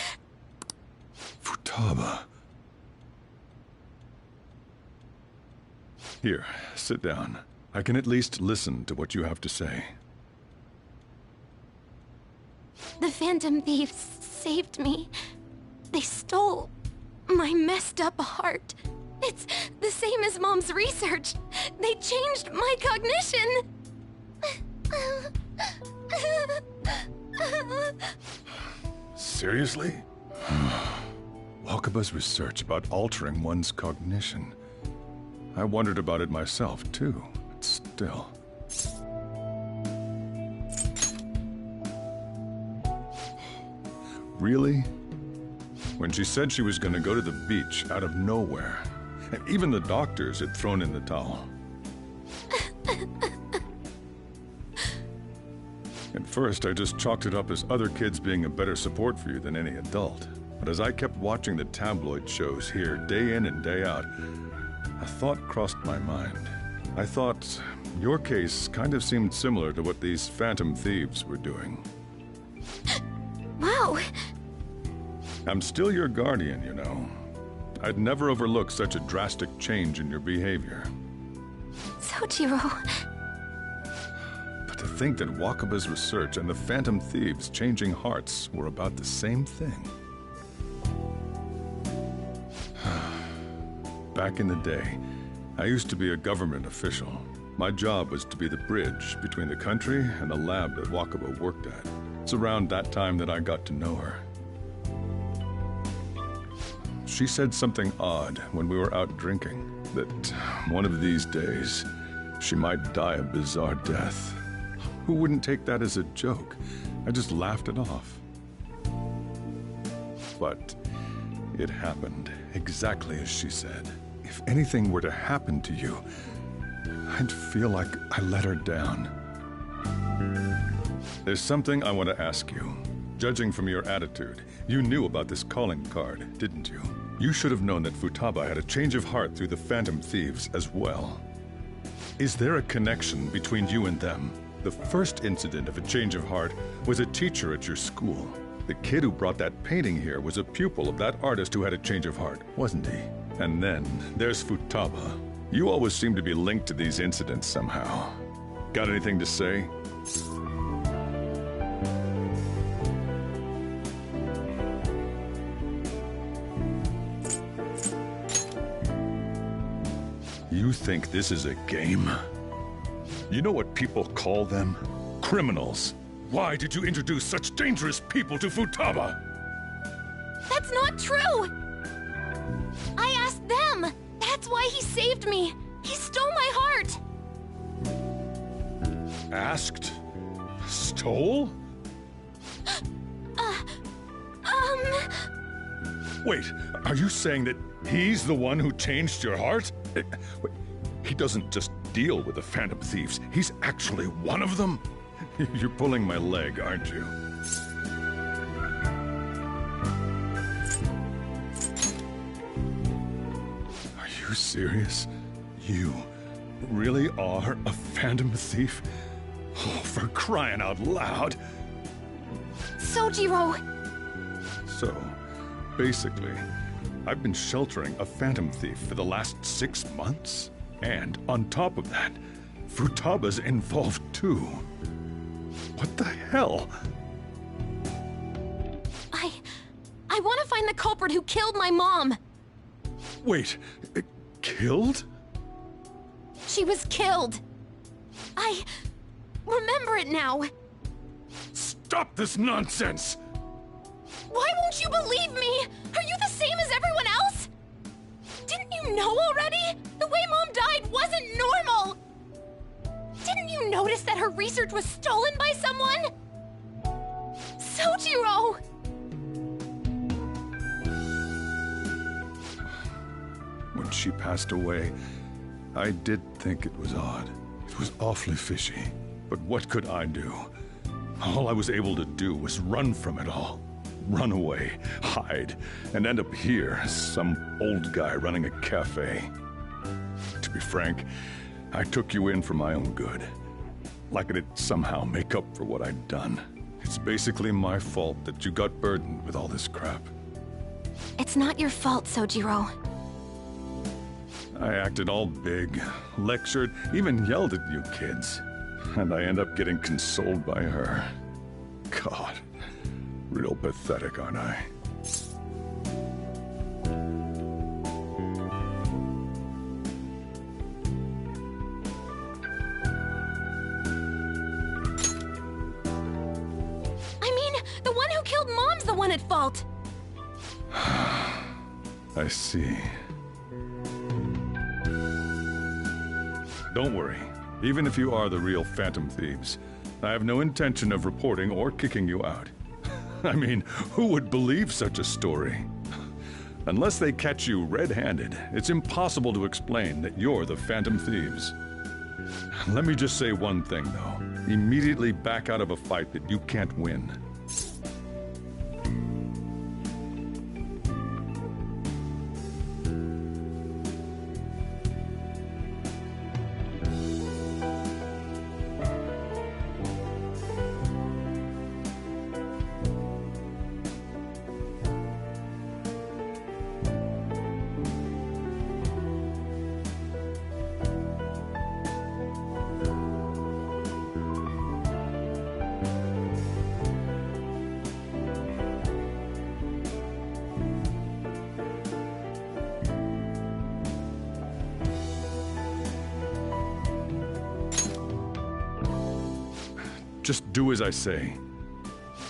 Futaba. Here, sit down. I can at least listen to what you have to say. The Phantom Thieves saved me. They stole my messed up heart. It's the same as Mom's research. They changed my cognition. Seriously? Wakaba's research about altering one's cognition. I wondered about it myself, too. But still. Really? When she said she was going to go to the beach out of nowhere, and even the doctors had thrown in the towel. At first, I just chalked it up as other kids being a better support for you than any adult. But as I kept watching the tabloid shows here day in and day out, a thought crossed my mind. I thought your case kind of seemed similar to what these Phantom Thieves were doing. Wow. I'm still your guardian, you know. I'd never overlook such a drastic change in your behavior. Sojiro. But to think that Wakaba's research and the Phantom Thieves changing hearts were about the same thing. Back in the day, I used to be a government official. My job was to be the bridge between the country and the lab that Wakaba worked at. It's around that time that I got to know her. She said something odd when we were out drinking, that one of these days, she might die a bizarre death. Who wouldn't take that as a joke? I just laughed it off. But it happened exactly as she said. If anything were to happen to you, I'd feel like I let her down. There's something I want to ask you. Judging from your attitude, you knew about this calling card, didn't you? You should have known that Futaba had a change of heart through the Phantom Thieves as well. Is there a connection between you and them? The first incident of a change of heart was a teacher at your school. The kid who brought that painting here was a pupil of that artist who had a change of heart, wasn't he? And then there's Futaba. You always seem to be linked to these incidents somehow. Got anything to say? You think this is a game? You know what people call them? Criminals. Why did you introduce such dangerous people to Futaba? That's not true! I asked them! That's why he saved me! He stole my heart! Asked? Stole? Wait, are you saying that he's the one who changed your heart? He doesn't just deal with the Phantom Thieves, he's actually one of them? You're pulling my leg, aren't you? Are you serious? You really are a Phantom Thief? Oh, for crying out loud! Sojiro! So, basically, I've been sheltering a Phantom Thief for the last 6 months? And on top of that, Futaba's involved too. What the hell? I want to find the culprit who killed my mom! Wait, killed? She was killed! I remember it now! Stop this nonsense! Why won't you believe me? Are you the same as everyone else? Didn't you know already? The way Mom died wasn't normal! Didn't you notice that her research was stolen by someone? Sojiro! When she passed away, I did think it was odd. It was awfully fishy. But what could I do? All I was able to do was run from it all. Run away, hide, and end up here as some old guy running a cafe. To be frank, I took you in for my own good. Like it'd somehow make up for what I'd done. It's basically my fault that you got burdened with all this crap. It's not your fault, Sojiro. I acted all big, lectured, even yelled at you kids. And I end up getting consoled by her. God, real pathetic, aren't I? The one who killed Mom's the one at fault! I see. Don't worry. Even if you are the real Phantom Thieves, I have no intention of reporting or kicking you out. I mean, who would believe such a story? Unless they catch you red-handed, it's impossible to explain that you're the Phantom Thieves. Let me just say one thing, though. Immediately back out of a fight that you can't win. Just do as I say.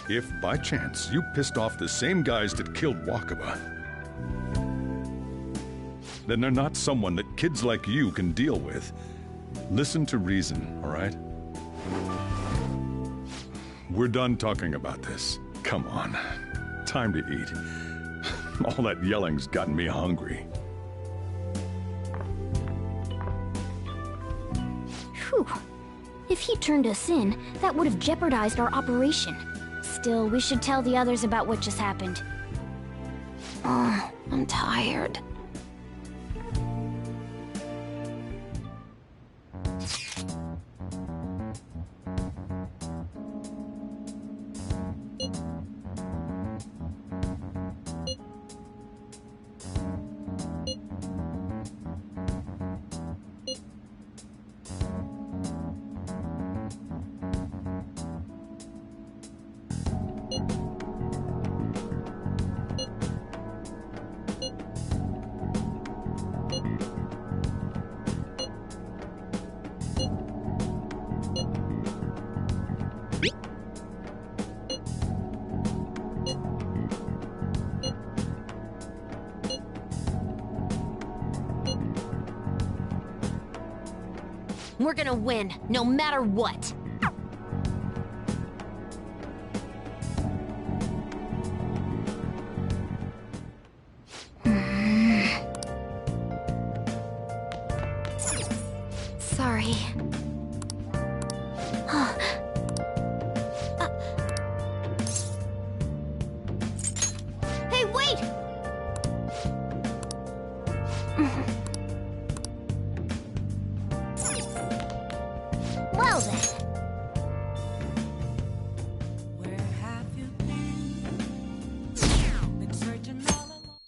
If, by chance, you pissed off the same guys that killed Wakaba, then they're not someone that kids like you can deal with. Listen to reason, all right? We're done talking about this. Come on. Time to eat. All that yelling's gotten me hungry. Whew. If he turned us in, that would have jeopardized our operation. Still, we should tell the others about what just happened. Oh, I'm tired. We're gonna win, no matter what. Sorry. Hey, wait! Well then. Where have you been? Been searching all along.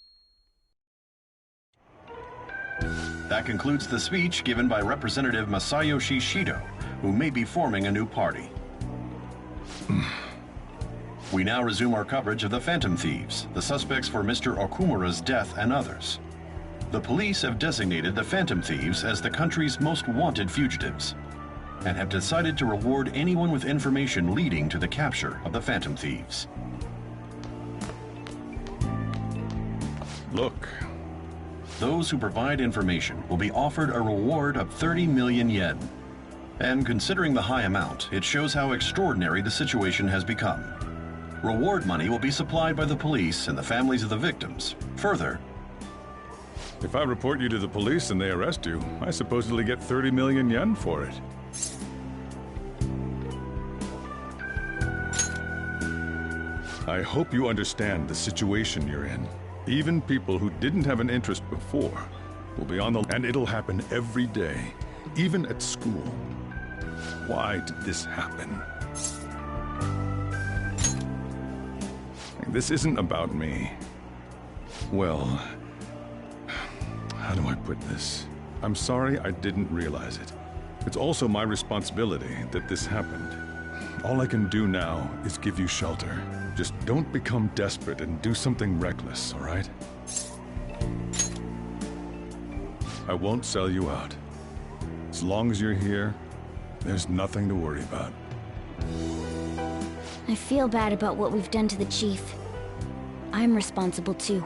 That concludes the speech given by Representative Masayoshi Shido, who may be forming a new party. We now resume our coverage of the Phantom Thieves, the suspects for Mr. Okumura's death and others. The police have designated the Phantom Thieves as the country's most wanted fugitives, and have decided to reward anyone with information leading to the capture of the Phantom Thieves. Look. Those who provide information will be offered a reward of 30 million yen. And considering the high amount, it shows how extraordinary the situation has become. Reward money will be supplied by the police and the families of the victims. Further, If I report you to the police and they arrest you, I supposedly get 30 million yen for it. I hope you understand the situation you're in. Even people who didn't have an interest before will be on the... And it'll happen every day, even at school. Why did this happen? This isn't about me. Well, how do I put this? I'm sorry I didn't realize it. It's also my responsibility that this happened. All I can do now is give you shelter. Just don't become desperate and do something reckless, all right? I won't sell you out. As long as you're here, there's nothing to worry about. I feel bad about what we've done to the chief. I'm responsible too.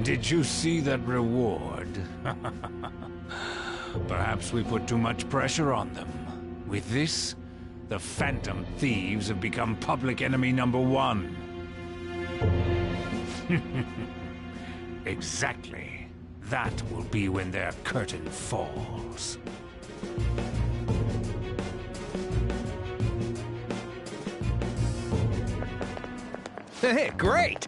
Did you see that reward? Perhaps we put too much pressure on them. With this, the Phantom Thieves have become public enemy #1. Exactly. That will be when their curtain falls. Hey, great!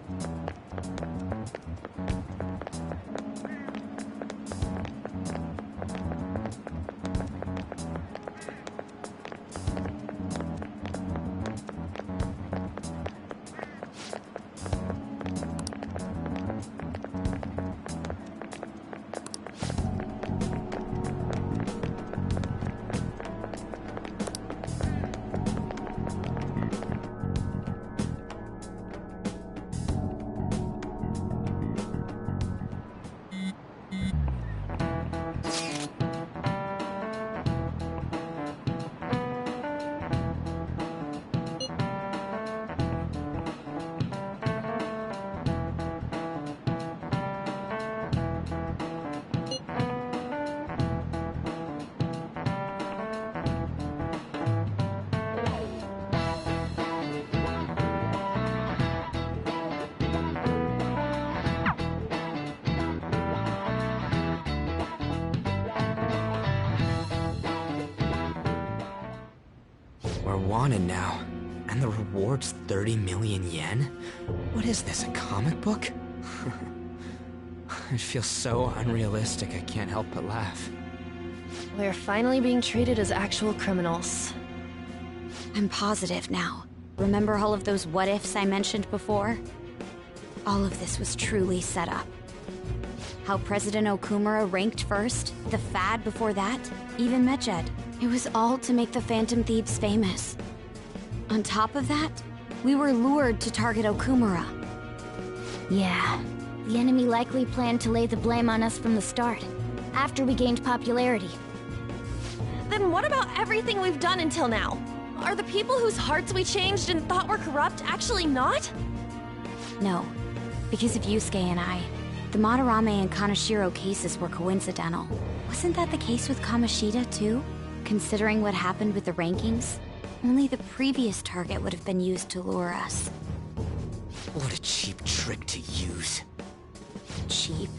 We're wanted now, and the reward's 30 million yen? What is this, a comic book? It feels so unrealistic I can't help but laugh. We're finally being treated as actual criminals. I'm positive now. Remember all of those what-ifs I mentioned before? All of this was truly set up. How President Okumura ranked first, the Fad before that, even Medjed. It was all to make the Phantom Thieves famous. On top of that, we were lured to target Okumura. Yeah, the enemy likely planned to lay the blame on us from the start, after we gained popularity. Then what about everything we've done until now? Are the people whose hearts we changed and thought were corrupt actually not? No, because of Yusuke and I. The Madarame and Kaneshiro cases were coincidental. Wasn't that the case with Kamoshida, too? Considering what happened with the rankings, only the previous target would have been used to lure us. What a cheap trick to use. Cheap?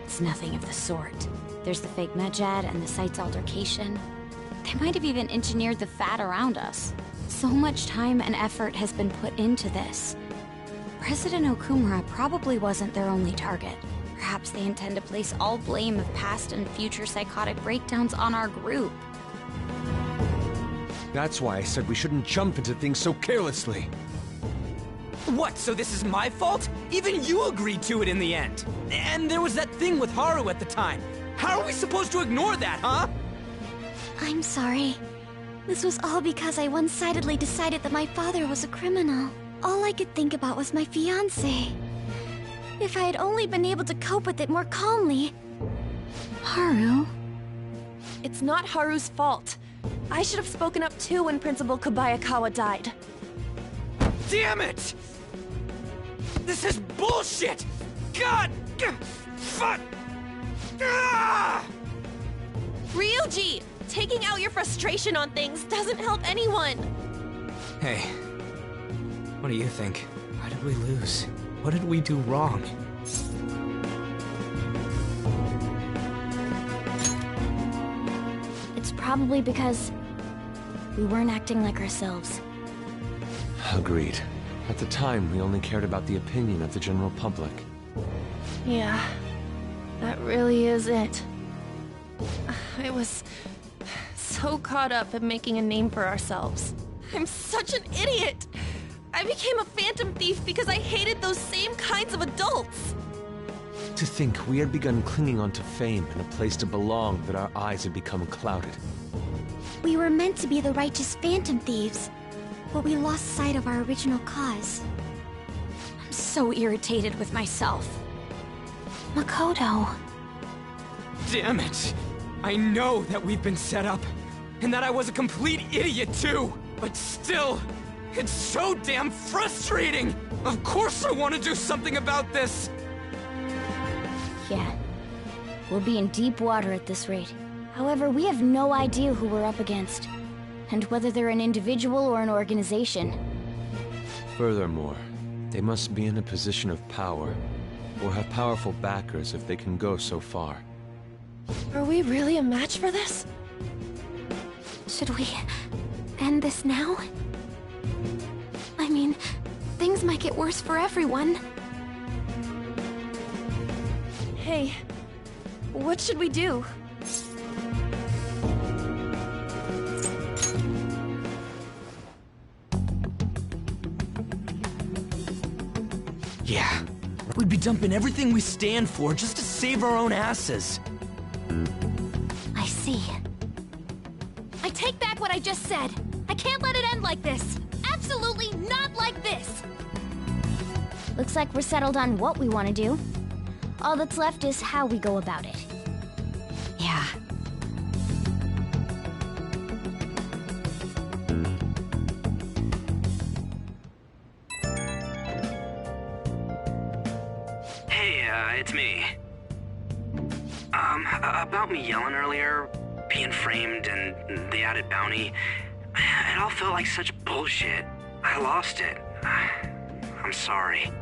It's nothing of the sort. There's the fake Medjed and the site's altercation. They might have even engineered the Fad around us. So much time and effort has been put into this. President Okumura probably wasn't their only target. Perhaps they intend to place all blame of past and future psychotic breakdowns on our group. That's why I said we shouldn't jump into things so carelessly. What, so this is my fault? Even you agreed to it in the end. And there was that thing with Haru at the time. How are we supposed to ignore that, huh? I'm sorry. This was all because I one-sidedly decided that my father was a criminal. All I could think about was my fiancé. If I had only been able to cope with it more calmly... Haru? It's not Haru's fault. I should have spoken up too when Principal Kobayakawa died. damn it! This is bullshit! God! Fuck! Ah! Ryuji! Taking out your frustration on things doesn't help anyone! Hey, what do you think? Why did we lose? What did we do wrong? It's probably because we weren't acting like ourselves. Agreed. At the time, we only cared about the opinion of the general public. Yeah, that really is it. I was so caught up in making a name for ourselves. I'm such an idiot! I became a phantom thief because I hated those same kinds of adults! To think we had begun clinging onto fame and a place to belong, that our eyes had become clouded. We were meant to be the righteous phantom thieves, but we lost sight of our original cause. I'm so irritated with myself. Makoto. Damn it! I know that we've been set up, and that I was a complete idiot too! But still, it's so damn frustrating! Of course I want to do something about this! Yeah. We'll be in deep water at this rate. However, we have no idea who we're up against, and whether they're an individual or an organization. Furthermore, they must be in a position of power, or have powerful backers if they can go so far. Are we really a match for this? Should we end this now? I mean, things might get worse for everyone. Hey, what should we do? Yeah, we'd be dumping everything we stand for just to save our own asses. I see. I take back what I just said. I can't let it end like this. Absolutely not like this. Looks like we're settled on what we want to do. All that's left is how we go about it. Yeah. Hey, it's me. About me yelling earlier, being framed, and the added bounty, it all felt like such bullshit. I lost it. I'm sorry.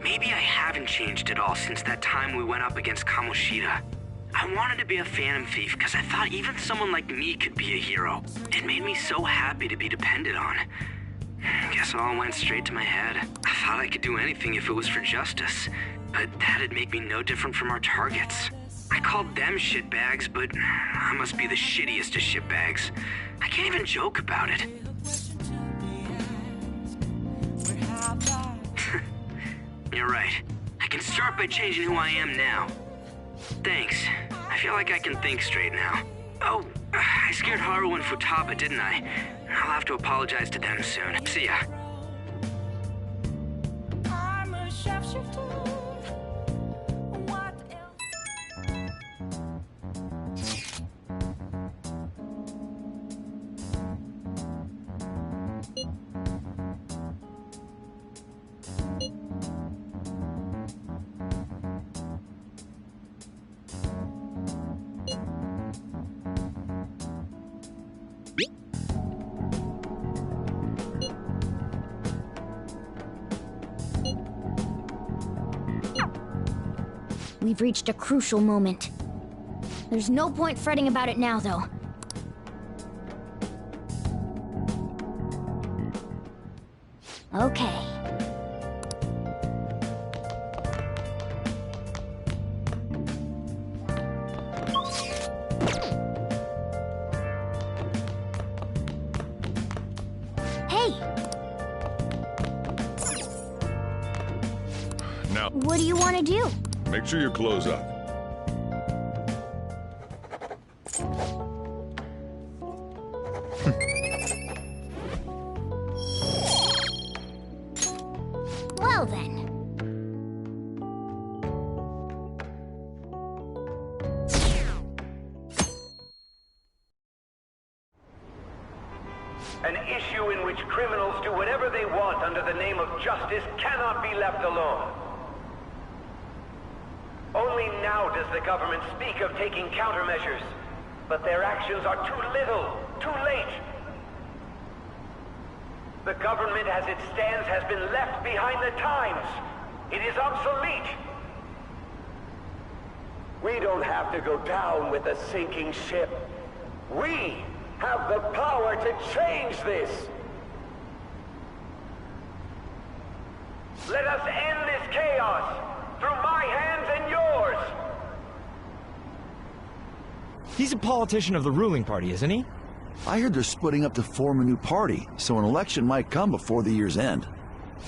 Maybe I haven't changed at all since that time we went up against Kamoshida. I wanted to be a phantom thief because I thought even someone like me could be a hero. It made me so happy to be depended on. Guess it all went straight to my head. I thought I could do anything if it was for justice, but that'd make me no different from our targets. I called them shitbags, but I must be the shittiest of shitbags. I can't even joke about it. You're right. I can start by changing who I am now. Thanks. I feel like I can think straight now. Oh, I scared Haru and Futaba, didn't I? I'll have to apologize to them soon. See ya. I'm a sharpshooter. What else? We've reached a crucial moment. There's no point fretting about it now, though. Okay. Hey! Now, What do you want to do? make sure you close up. Well then. the name of justice cannot be left alone. Only now does the government speak of taking countermeasures, but their actions are too little, too late. The government as it stands has been left behind the times. It is obsolete. We don't have to go down with a sinking ship. We have the power to change this. Let us end this chaos through my hands and yours. He's a politician of the ruling party, isn't he? I heard they're splitting up to form a new party, so an election might come before the year's end.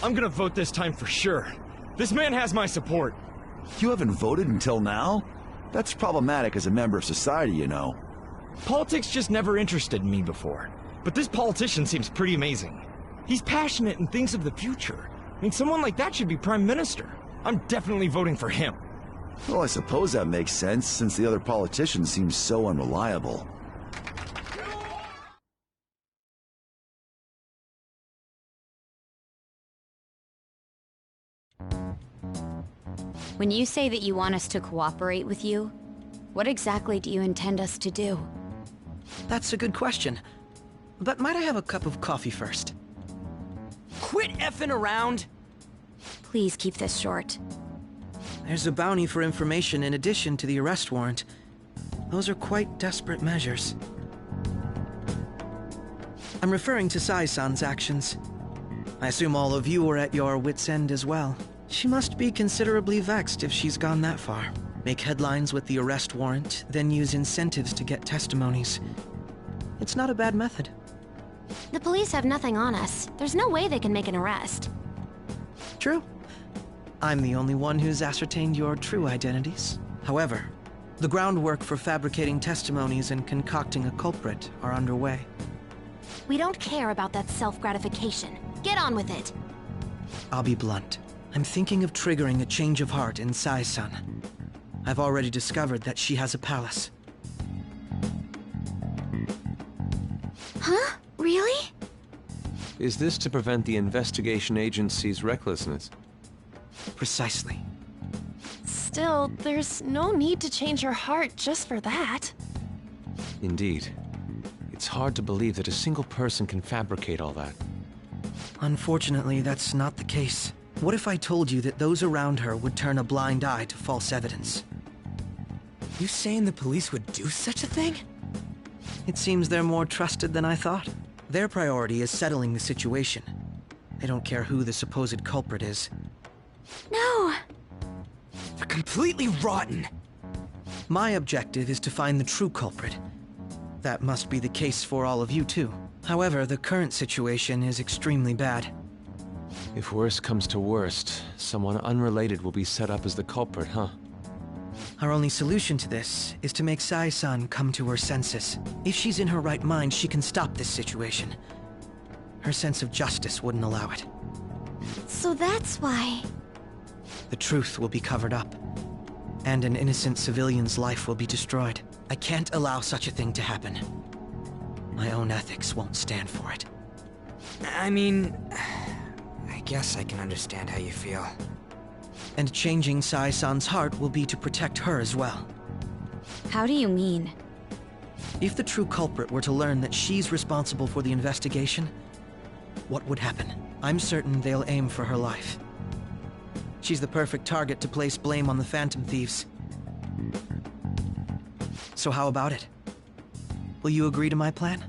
I'm gonna vote this time for sure. This man has my support. You haven't voted until now? That's problematic as a member of society, you know. Politics just never interested me before. But this politician seems pretty amazing. He's passionate and thinks of the future. I mean, someone like that should be prime minister. I'm definitely voting for him. Well, I suppose that makes sense, since the other politicians seem so unreliable. When you say that you want us to cooperate with you, what exactly do you intend us to do? That's a good question. But might I have a cup of coffee first? Quit effing around! Please keep this short. There's a bounty for information in addition to the arrest warrant. Those are quite desperate measures. I'm referring to Sai-san's actions. I assume all of you were at your wits' end as well. She must be considerably vexed if she's gone that far. Make headlines with the arrest warrant, then use incentives to get testimonies. It's not a bad method. The police have nothing on us. There's no way they can make an arrest. True. I'm the only one who's ascertained your true identities. However, the groundwork for fabricating testimonies and concocting a culprit are underway. We don't care about that self-gratification. Get on with it. I'll be blunt. I'm thinking of triggering a change of heart in Sai-san. I've already discovered that she has a palace. Huh? Really? Is this to prevent the investigation agency's recklessness? Precisely. Still, there's no need to change her heart just for that. Indeed. It's hard to believe that a single person can fabricate all that. Unfortunately, that's not the case. What if I told you that those around her would turn a blind eye to false evidence? You saying the police would do such a thing? It seems they're more trusted than I thought. Their priority is settling the situation. They don't care who the supposed culprit is. No! They're completely rotten! My objective is to find the true culprit. That must be the case for all of you too. However, the current situation is extremely bad. If worst comes to worst, someone unrelated will be set up as the culprit, huh? Our only solution to this is to make Sai-san come to her senses. If she's in her right mind, she can stop this situation. Her sense of justice wouldn't allow it. So that's why... The truth will be covered up, and an innocent civilian's life will be destroyed. I can't allow such a thing to happen. My own ethics won't stand for it. I mean... I guess I can understand how you feel. And changing Sai-san's heart will be to protect her as well. How do you mean? If the true culprit were to learn that she's responsible for the investigation, what would happen? I'm certain they'll aim for her life. She's the perfect target to place blame on the Phantom Thieves. So how about it? Will you agree to my plan?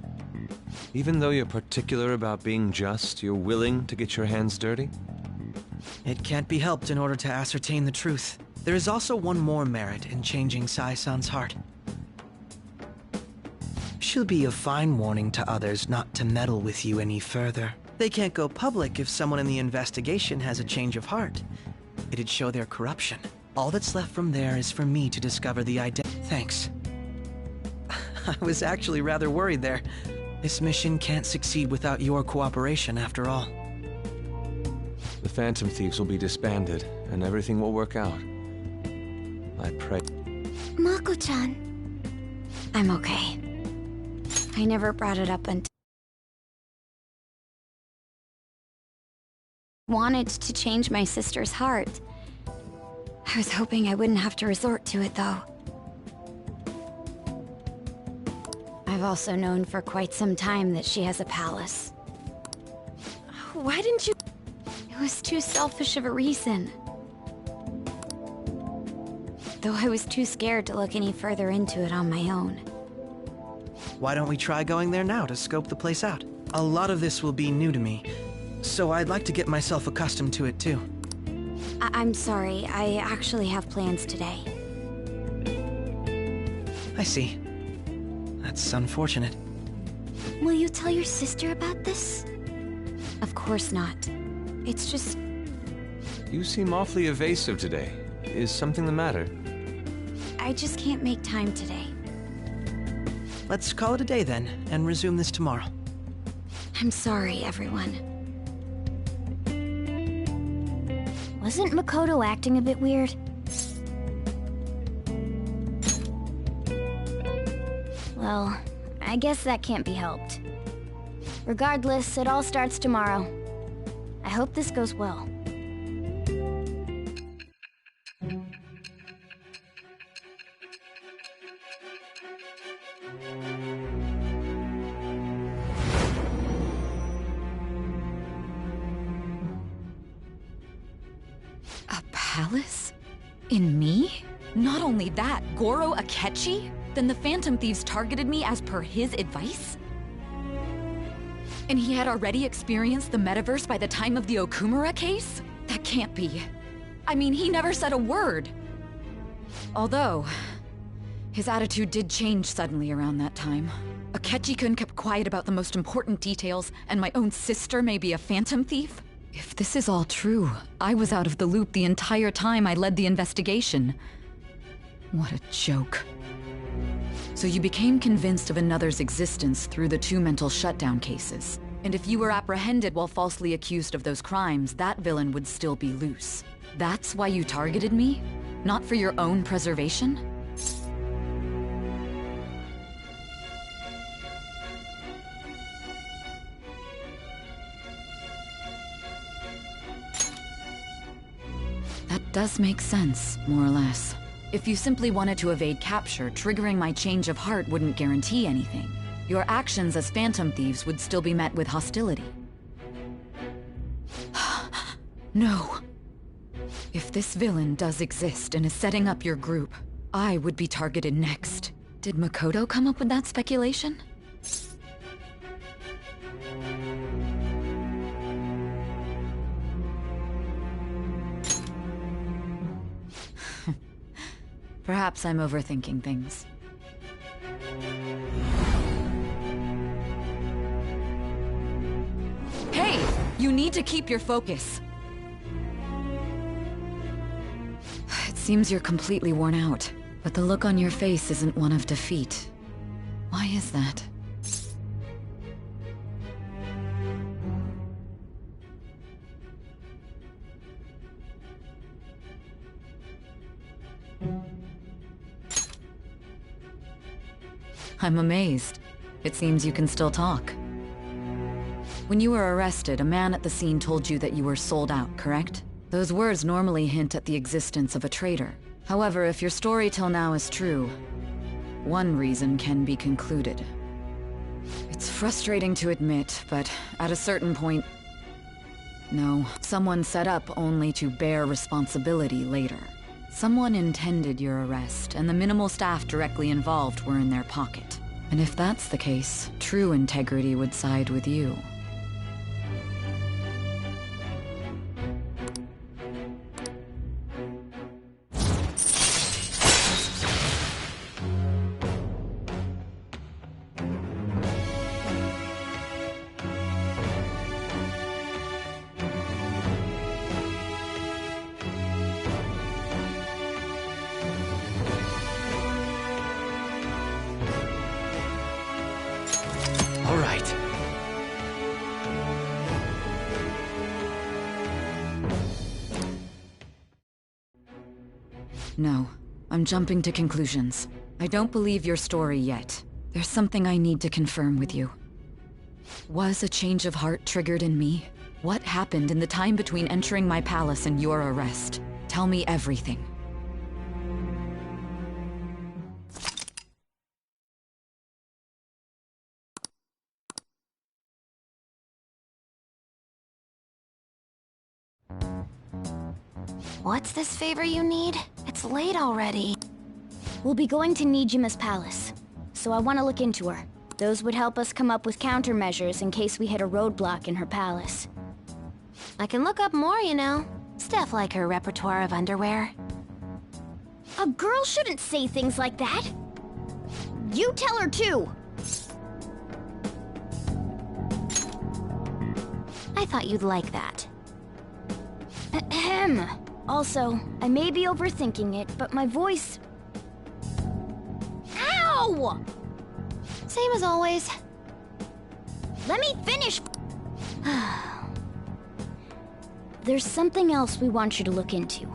Even though you're particular about being just, you're willing to get your hands dirty? It can't be helped in order to ascertain the truth. There is also one more merit in changing Sai-san's heart. She'll be a fine warning to others not to meddle with you any further. They can't go public if someone in the investigation has a change of heart. It'd show their corruption. All that's left from there is for me to discover the identity. Thanks. I was actually rather worried there. This mission can't succeed without your cooperation, after all. The Phantom Thieves will be disbanded, and everything will work out. I pray. Mako-chan. I'm okay. I never brought it up until... wanted to change my sister's heart. I was hoping I wouldn't have to resort to it, though. I've also known for quite some time that she has a palace. Why didn't you... It was too selfish of a reason. Though I was too scared to look any further into it on my own. Why don't we try going there now to scope the place out? A lot of this will be new to me, so I'd like to get myself accustomed to it too. I'm sorry, I actually have plans today. I see. That's unfortunate. Will you tell your sister about this? Of course not. It's just... You seem awfully evasive today. Is something the matter? I just can't make time today. Let's call it a day then, and resume this tomorrow. I'm sorry, everyone. Wasn't Makoto acting a bit weird? Well, I guess that can't be helped. Regardless, it all starts tomorrow. I hope this goes well. A palace? In me? Not only that, Goro Akechi? Then the Phantom Thieves targeted me as per his advice? And he had already experienced the metaverse by the time of the Okumura case? That can't be. I mean, he never said a word. Although, his attitude did change suddenly around that time. Akechi-kun kept quiet about the most important details, and my own sister may be a Phantom Thief? If this is all true, I was out of the loop the entire time I led the investigation. What a joke. So you became convinced of another's existence through the 2 mental shutdown cases. And if you were apprehended while falsely accused of those crimes, that villain would still be loose. That's why you targeted me? Not for your own preservation? That does make sense, more or less. If you simply wanted to evade capture, triggering my change of heart wouldn't guarantee anything. Your actions as Phantom Thieves would still be met with hostility. No. If this villain does exist and is setting up your group, I would be targeted next. Did Makoto come up with that speculation? Perhaps I'm overthinking things. Hey! You need to keep your focus. It seems you're completely worn out, but the look on your face isn't one of defeat. Why is that? I'm amazed. It seems you can still talk. When you were arrested, a man at the scene told you that you were sold out, correct? Those words normally hint at the existence of a traitor. However, if your story till now is true, one reason can be concluded. It's frustrating to admit, but at a certain point... No, someone set up only to bear responsibility later. Someone intended your arrest, and the minimal staff directly involved were in their pocket. And if that's the case, true integrity would side with you. All right. No, I'm jumping to conclusions. I don't believe your story yet. There's something I need to confirm with you. Was a change of heart triggered in me? What happened in the time between entering my palace and your arrest? Tell me everything. What's this favor you need? It's late already. We'll be going to Nijima's palace, so I want to look into her. Those would help us come up with countermeasures in case we hit a roadblock in her palace. I can look up more, you know. Stuff like her repertoire of underwear. A girl shouldn't say things like that. You tell her too. I thought you'd like that. Ahem. Also, I may be overthinking it, but my voice... Ow! Same as always. Let me finish! There's something else we want you to look into.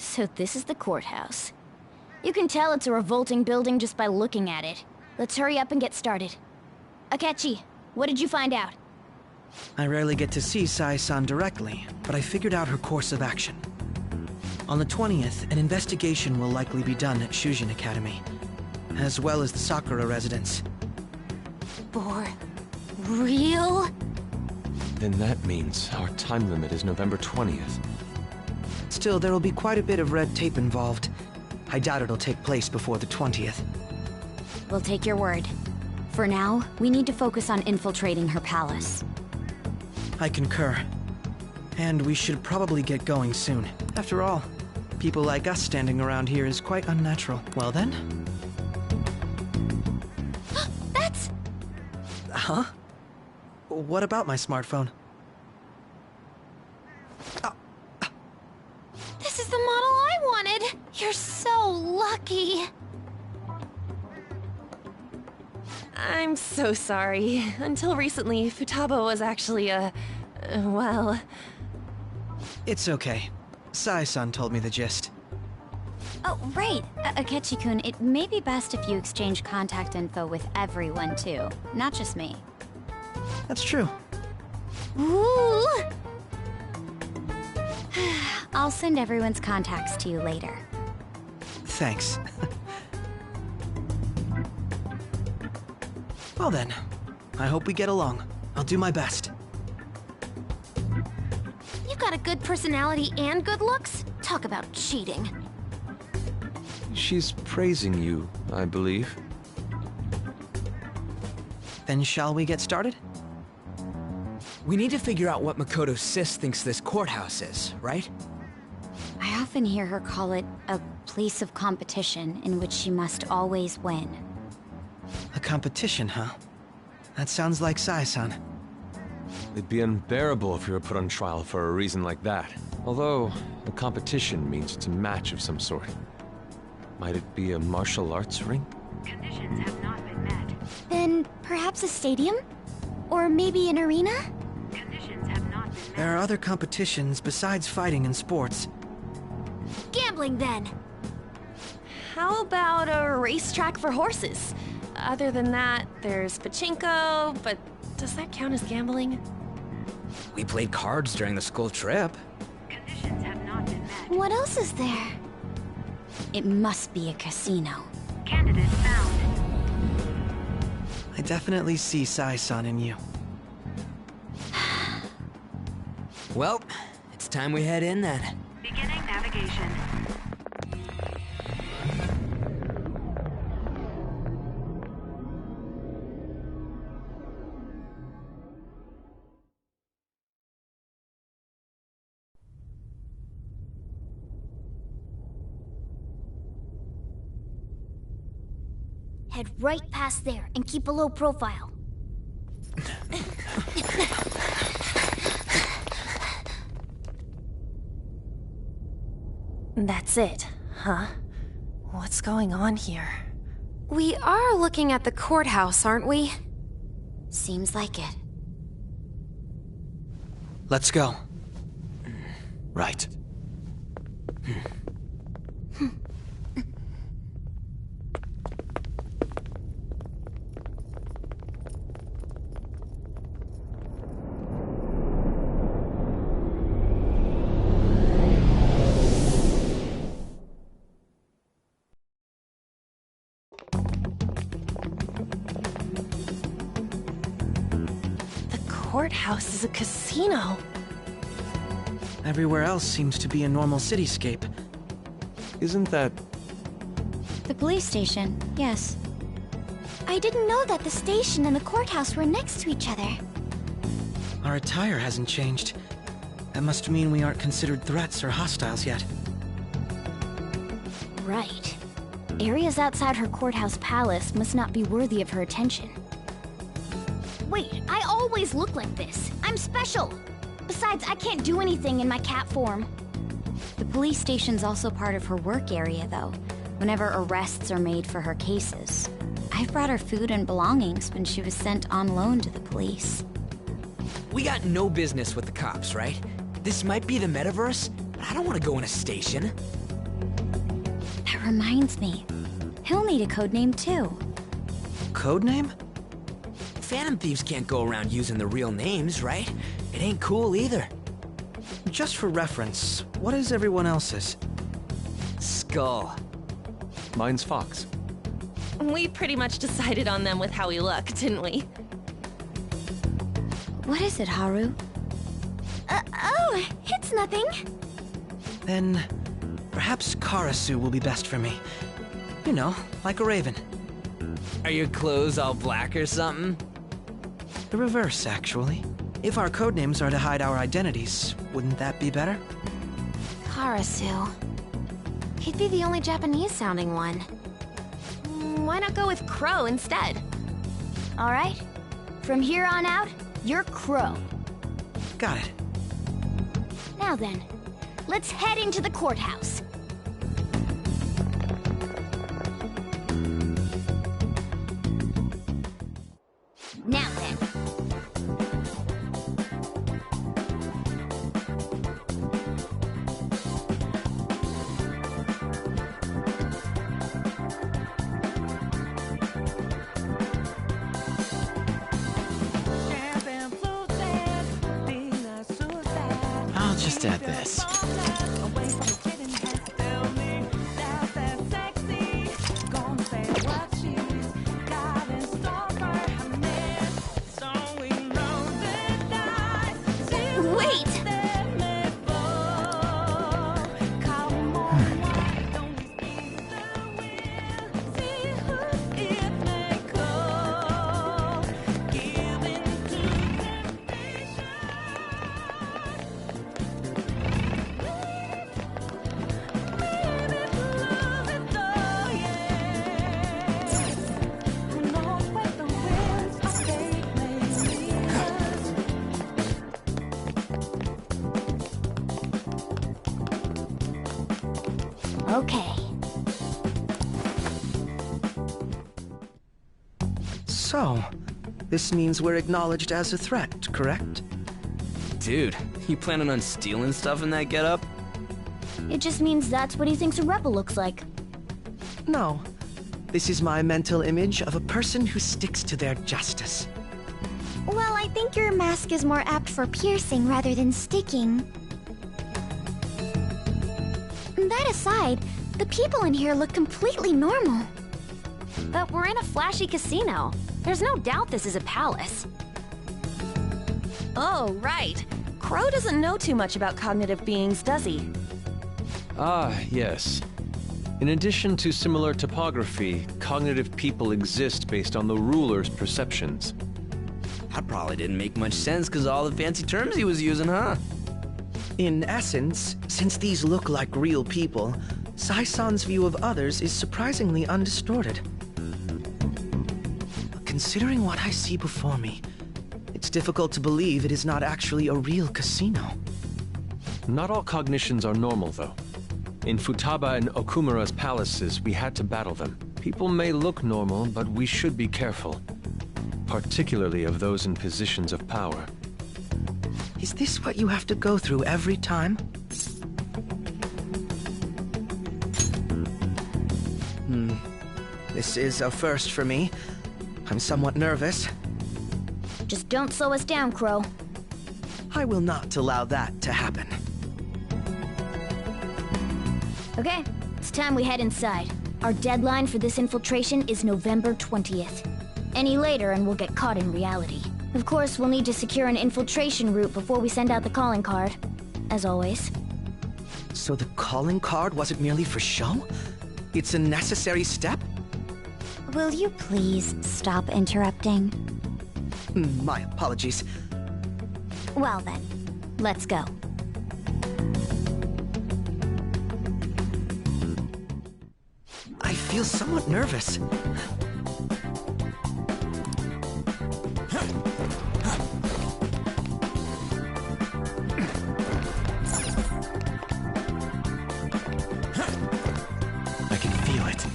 So this is the courthouse. You can tell it's a revolting building just by looking at it. Let's hurry up and get started. Akechi, what did you find out? I rarely get to see Sae-san directly, but I figured out her course of action. On the 20th, an investigation will likely be done at Shujin Academy, as well as the Sakura residence. For real? Then that means our time limit is November 20th. Still, there will be quite a bit of red tape involved. I doubt it'll take place before the 20th. We'll take your word. For now, we need to focus on infiltrating her palace. I concur. And we should probably get going soon. After all, people like us standing around here is quite unnatural. Well then? That's... Huh? What about my smartphone? This is the model I wanted! You're so lucky! I'm so sorry. Until recently, Futaba was actually well... It's okay. Sae-san told me the gist. Oh, right. Akechi-kun, it may be best if you exchange contact info with everyone, too. Not just me. That's true. Ooh! I'll send everyone's contacts to you later. Thanks. Well then, I hope we get along. I'll do my best. You got a good personality and good looks? Talk about cheating. She's praising you, I believe. Then shall we get started? We need to figure out what Makoto Sis thinks this courthouse is, right? I often hear her call it a place of competition in which she must always win. A competition, huh? That sounds like Sae-san. It'd be unbearable if you were put on trial for a reason like that. Although, a competition means it's a match of some sort. Might it be a martial arts ring? Conditions have not been met. Then perhaps a stadium? Or maybe an arena? There are other competitions besides fighting and sports. gambling then? How about a racetrack for horses? Other than that, there's pachinko, but does that count as gambling? We played cards during the school trip. What else is there? It must be a casino. Candidate found. I definitely see Sai-san in you. Well, it's time we head in then. Beginning navigation. Head right past there and keep a low profile. That's it, huh? What's going on here? We are looking at the courthouse, aren't we? Seems like it. Let's go. Right. Courthouse is a casino. Everywhere else seems to be a normal cityscape. Isn't that... The police station, yes. I didn't know that the station and the courthouse were next to each other. Our attire hasn't changed. That must mean we aren't considered threats or hostiles yet. Right. Areas outside her courthouse palace must not be worthy of her attention. Wait, I always look like this. I'm special. Besides, I can't do anything in my cat form. The police station's also part of her work area, though, whenever arrests are made for her cases. I've brought her food and belongings when she was sent on loan to the police. We got no business with the cops, right? This might be the metaverse, but I don't want to go in a station. That reminds me. He'll need a codename, too. Codename? Phantom thieves can't go around using the real names, right? It ain't cool either. Just for reference, what is everyone else's? Skull. Mine's Fox. We pretty much decided on them with how we look, didn't we? What is it, Haru? Oh, it's nothing. Then, perhaps Karasu will be best for me. You know, like a raven. Are your clothes all black or something? The reverse, actually. If our codenames are to hide our identities, wouldn't that be better? Karasu. He'd be the only Japanese-sounding one. Why not go with Crow instead? All right. From here on out, you're Crow. Got it. Now then, let's head into the courthouse. Now then. I'll just add this. Okay. So, this means we're acknowledged as a threat, correct? Dude, you planning on stealing stuff in that getup? It just means that's what he thinks a rebel looks like. No. This is my mental image of a person who sticks to their justice. Well, I think your mask is more apt for piercing rather than sticking. That aside, the people in here look completely normal. But we're in a flashy casino. There's no doubt this is a palace. Oh, right. Crow doesn't know too much about cognitive beings, does he? Ah, yes. In addition to similar topography, cognitive people exist based on the ruler's perceptions. That probably didn't make much sense because all the fancy terms he was using, huh? In essence, since these look like real people, Sai-san's view of others is surprisingly undistorted. Considering what I see before me, it's difficult to believe it is not actually a real casino. Not all cognitions are normal, though. In Futaba and Okumura's palaces, we had to battle them. People may look normal, but we should be careful. Particularly of those in positions of power. Is this what you have to go through every time? This is a first for me. I'm somewhat nervous. Just don't slow us down, Crow. I will not allow that to happen. Okay, it's time we head inside. Our deadline for this infiltration is November 20th. Any later and we'll get caught in reality. Of course, we'll need to secure an infiltration route before we send out the calling card. As always. So the calling card wasn't merely for show? It's a necessary step? Will you please stop interrupting? My apologies. Well then, let's go. I feel somewhat nervous. I can feel it.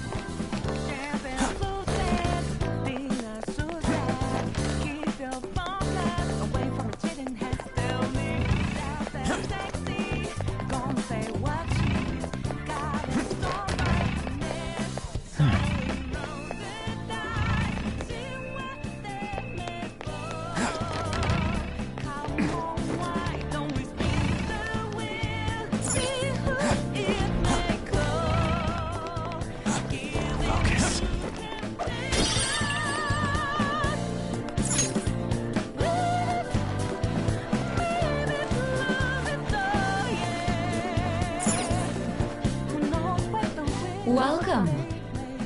Welcome.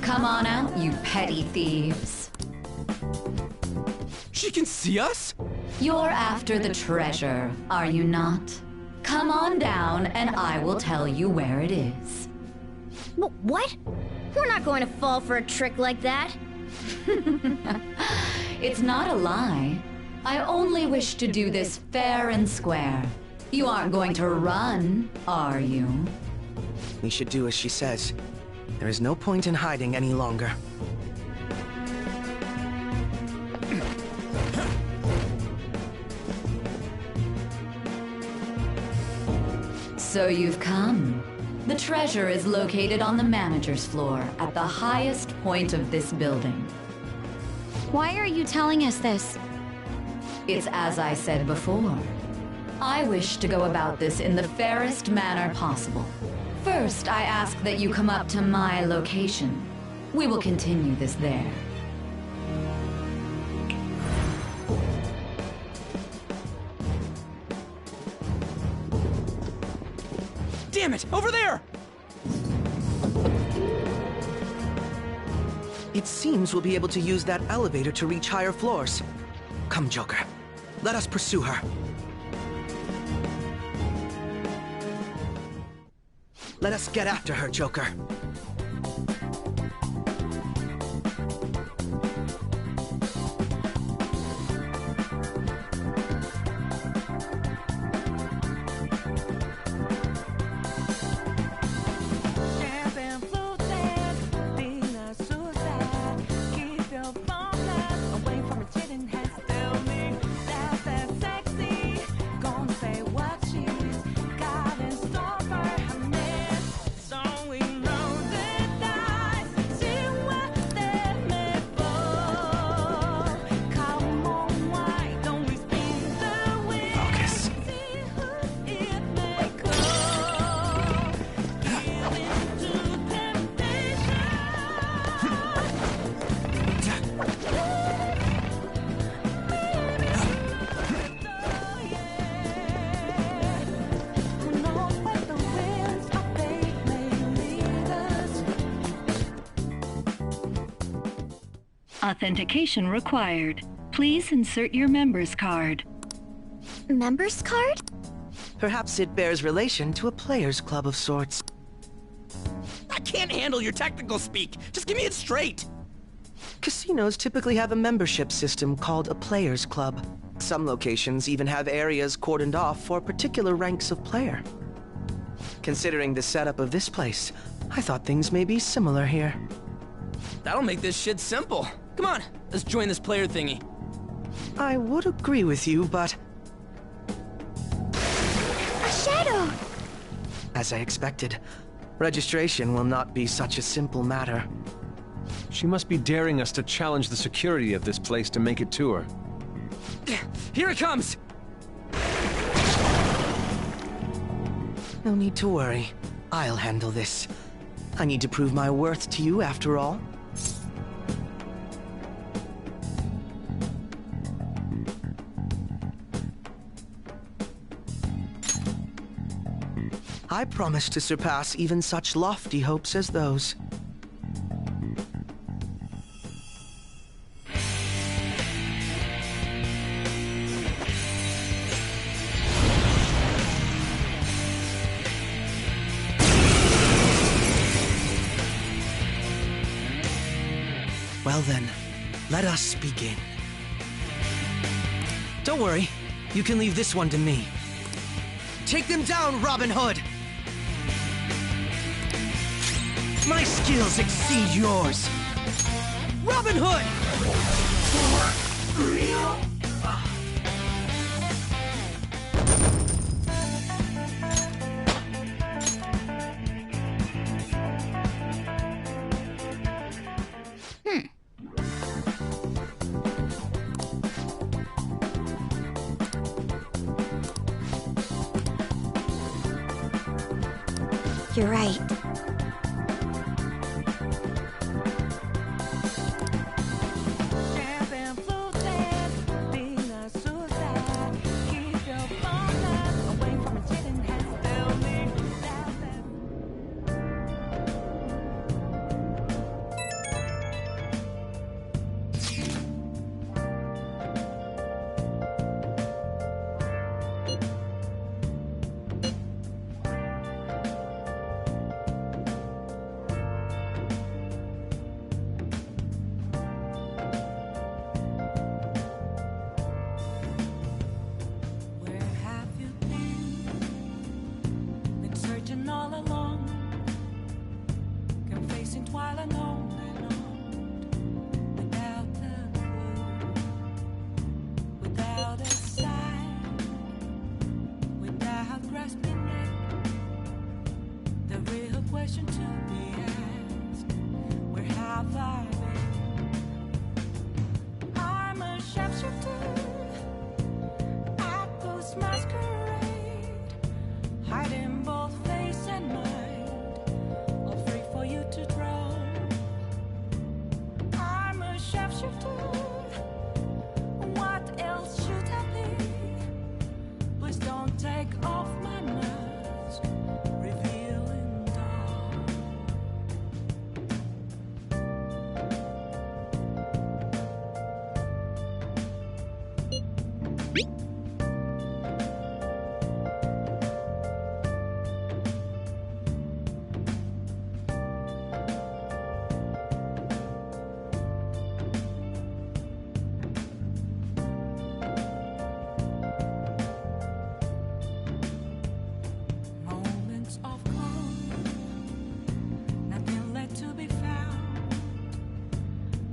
Come on out, you petty thieves. She can see us? You're after the treasure, are you not? Come on down and I will tell you where it is. What? We're not going to fall for a trick like that. It's not a lie. I only wish to do this fair and square. You aren't going to run, are you? We should do as she says. There is no point in hiding any longer. So you've come. The treasure is located on the manager's floor at the highest point of this building. Why are you telling us this? It's as I said before. I wish to go about this in the fairest manner possible. First, I ask that you come up to my location. We will continue this there. Damn it! Over there! It seems we'll be able to use that elevator to reach higher floors. Come, Joker. Let us pursue her. Let us get after her, Joker. authentication required. Please insert your member's card. Member's card? Perhaps it bears relation to a player's club of sorts. I can't handle your technical speak. Just give me it straight. Casinos typically have a membership system called a player's club. Some locations even have areas cordoned off for particular ranks of player. Considering the setup of this place, I thought things may be similar here. That'll make this shit simple. Come on, let's join this player thingy. I would agree with you, but... A shadow! As I expected, registration will not be such a simple matter. She must be daring us to challenge the security of this place to make it to her. Here it comes! No need to worry. I'll handle this. I need to prove my worth to you, after all. I promise to surpass even such lofty hopes as those. Well then, let us begin. Don't worry, you can leave this one to me. Take them down, Robin Hood! My skills exceed yours! Robin Hood! For real? You're right. All along, confessing while alone without a clue, without a sign, without grasping it. The real question to be asked: where have I been? I'm a sharpshooter at Ghost Masquerade, hiding both face and mind, all free for you to draw. I'm a sharpshooter. What else should I be? Please don't take off my mask, revealing dawn. Moments of calm, nothing left to be found.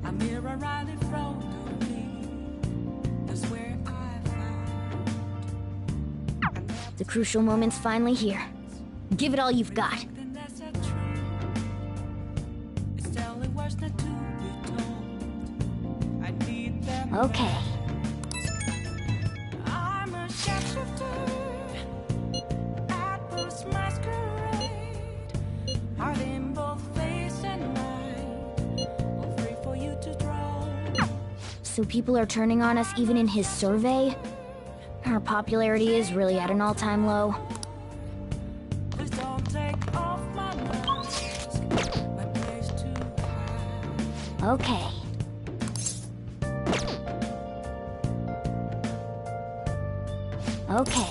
A mirror right in front of me, that's where I found. The crucial moment's finally here. Give it all you've got. Then that's a truth. It's telling words not to be told. I need them. Okay. I'm a sharpshooter at Ghost Masquerade, hiding both face and mind, all free for you to draw. So people are turning on us even in his survey? Our popularity is really at an all-time low. Please don't take off my mask, my place to hide. Okay. Okay.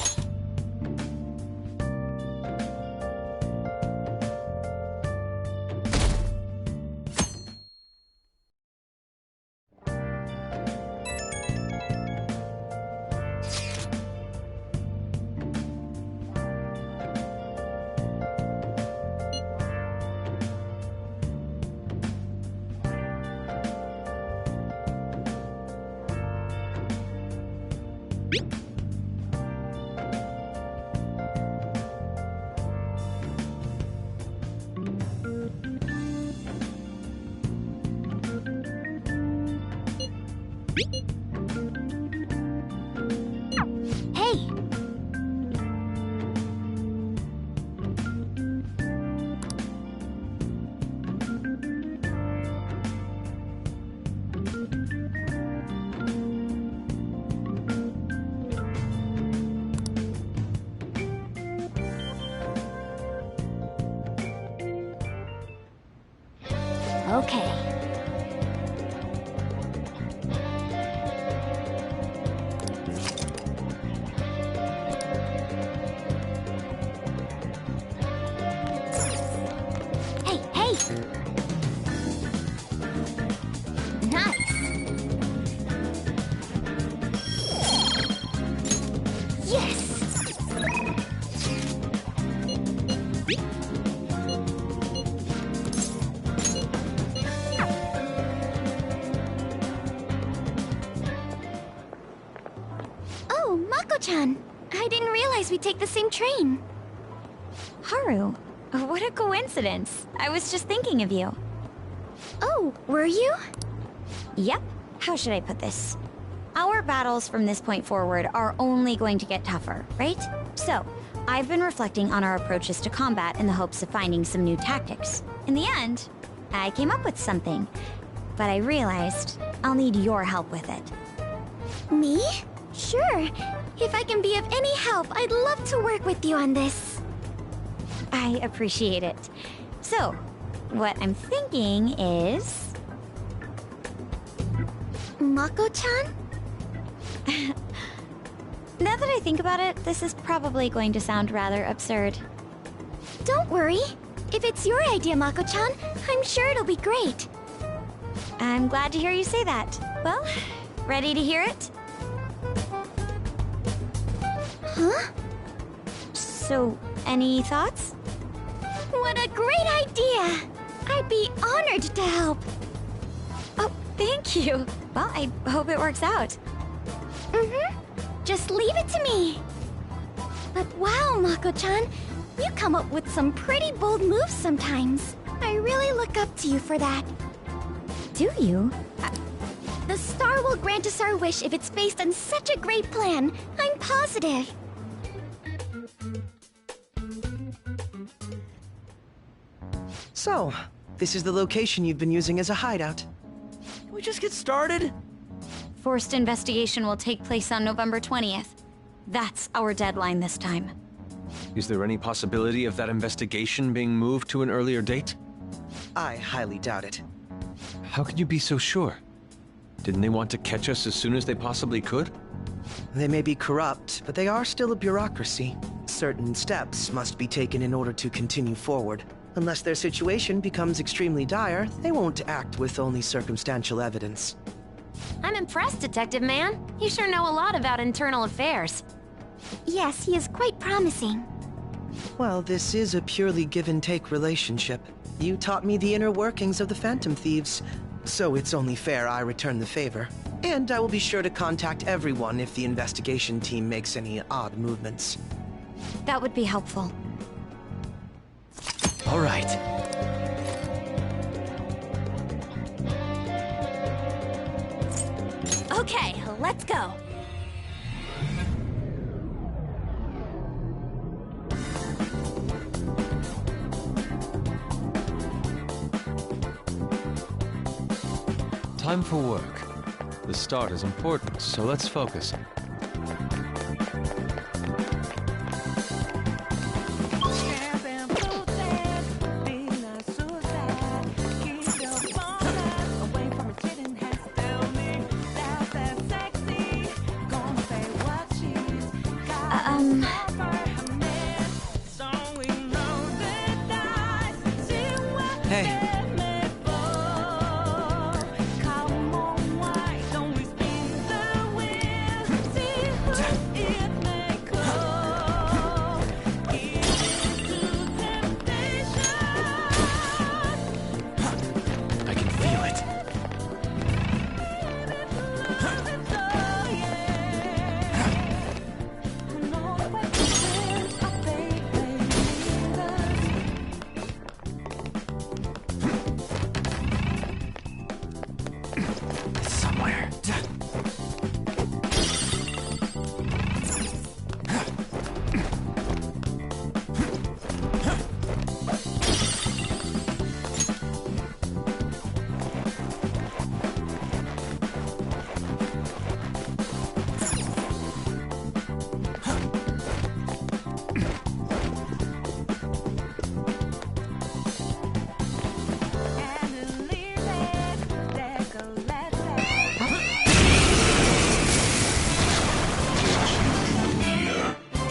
Hey! Okay. Hey, hey! Nice! Yes! Oh, Mako-chan! I didn't realize we'd take the same train. Haru, what a coincidence. I was just thinking of you. Oh, were you? Yep. How should I put this? Our battles from this point forward are only going to get tougher, right? So, I've been reflecting on our approaches to combat in the hopes of finding some new tactics. In the end, I came up with something, but I realized I'll need your help with it. Me? Sure. If I can be of any help, I'd love to work with you on this. I appreciate it. So, what I'm thinking is... Mako-chan? Now that I think about it, this is probably going to sound rather absurd. Don't worry. If it's your idea, Mako-chan, I'm sure it'll be great. I'm glad to hear you say that. Well, ready to hear it? Huh? So, any thoughts? What a great idea! I'd be honored to help. Oh, thank you. Well, I hope it works out. Mm-hmm. Just leave it to me. But wow, Mako-chan, you come up with some pretty bold moves sometimes. I really look up to you for that. Do you? The star will grant us our wish if it's based on such a great plan. I'm positive. So, this is the location you've been using as a hideout. Can we just get started? Forced investigation will take place on November 20th. That's our deadline this time. Is there any possibility of that investigation being moved to an earlier date? I highly doubt it. How could you be so sure? Didn't they want to catch us as soon as they possibly could? They may be corrupt, but they are still a bureaucracy. Certain steps must be taken in order to continue forward. Unless their situation becomes extremely dire, they won't act with only circumstantial evidence. I'm impressed, Detective Man. You sure know a lot about internal affairs. Yes, he is quite promising. Well, this is a purely give-and-take relationship. You taught me the inner workings of the Phantom Thieves, so it's only fair I return the favor. And I will be sure to contact everyone if the investigation team makes any odd movements. That would be helpful. All right. Okay, let's go. Time for work. The start is important, so let's focus. Hey. I can feel it. Somewhere.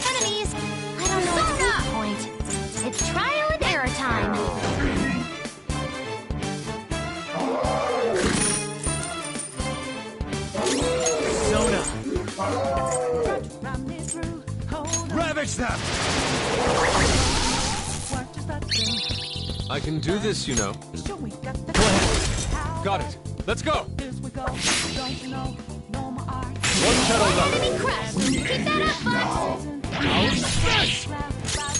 Enemies! I don't know its weak point. It's trial and error time. Sona! Ravage them! I can do this, you know. Got it. Let's go. One kettle left. Enemy crushed! Keep that up, bud!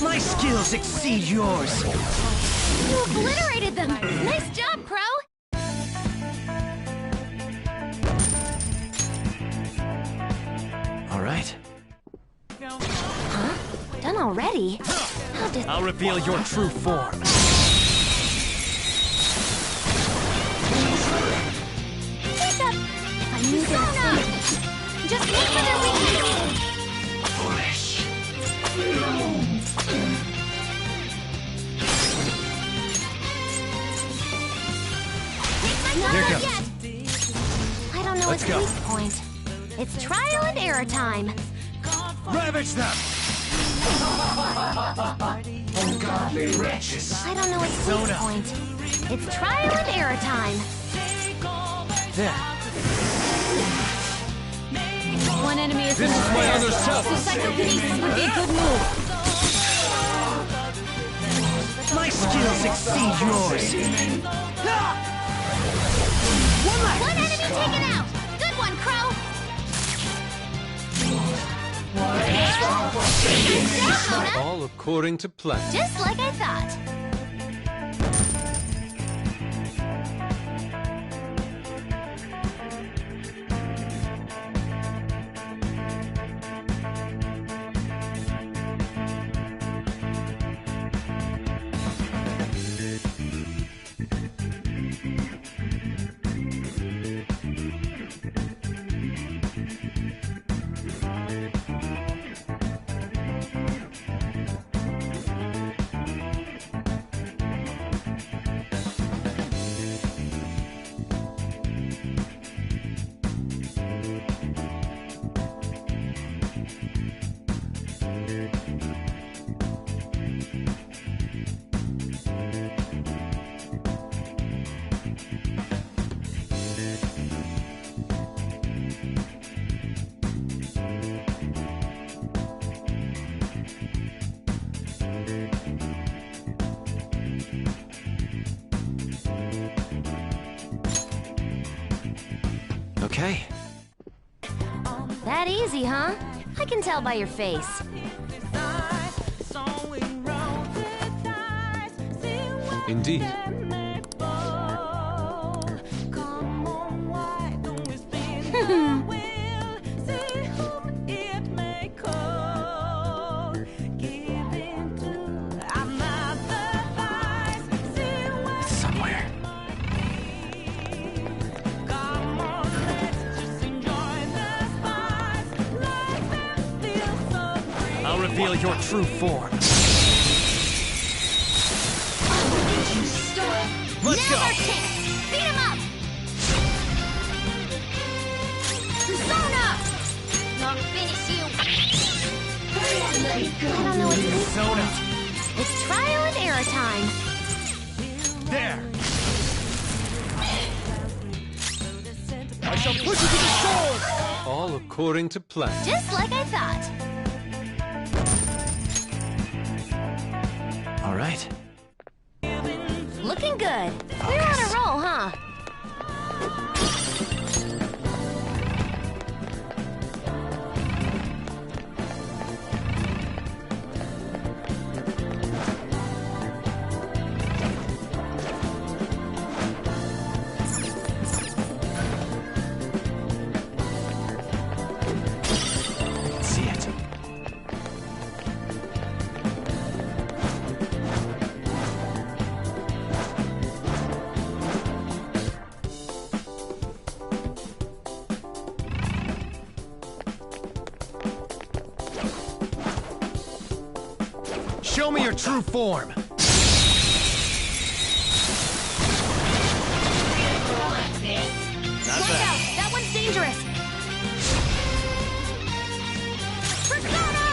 My skills exceed yours! You obliterated them! Nice job, Crow! All right. Huh? Done already? How did... I'll reveal your true form. Take up! I knew they were coming. Just look for their weakness! Not Here out goes. yet! I don't know Let's its go. weak point. It's trial and error time. Ravage them! Ungodly wretches. I don't know its weak Sona. point. It's trial and error time. There. One enemy is This is my other self. so psychokinesis would be a good move. My skills exceed yours. One enemy taken out! Good one, Crow! Sona, All according to plan. just like I thought. Okay. That easy, huh? I can tell by your face. Indeed. It's somewhere. I'll reveal your true form. Let's go! Never kick! Beat him up! Sona! I'll finish you! I don't know what to do. Sona! It's trial and error time. There! I shall push you to the sword! All according to plan. Just like I thought. All right. Looking good. We're on a roll, huh? See it. Show me your true form! Watch out! That one's dangerous! Persona!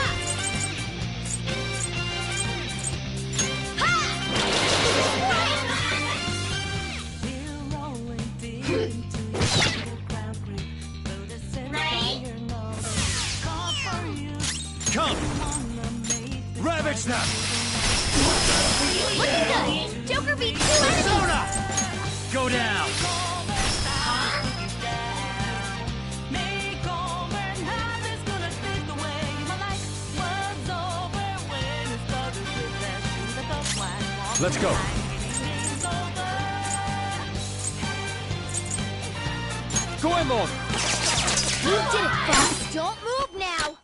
Come! Ravage them! Looking good! Joker beat 2 enemies! Persona! Go down! Let's go. Goemon! You did it, Fox! Don't move now!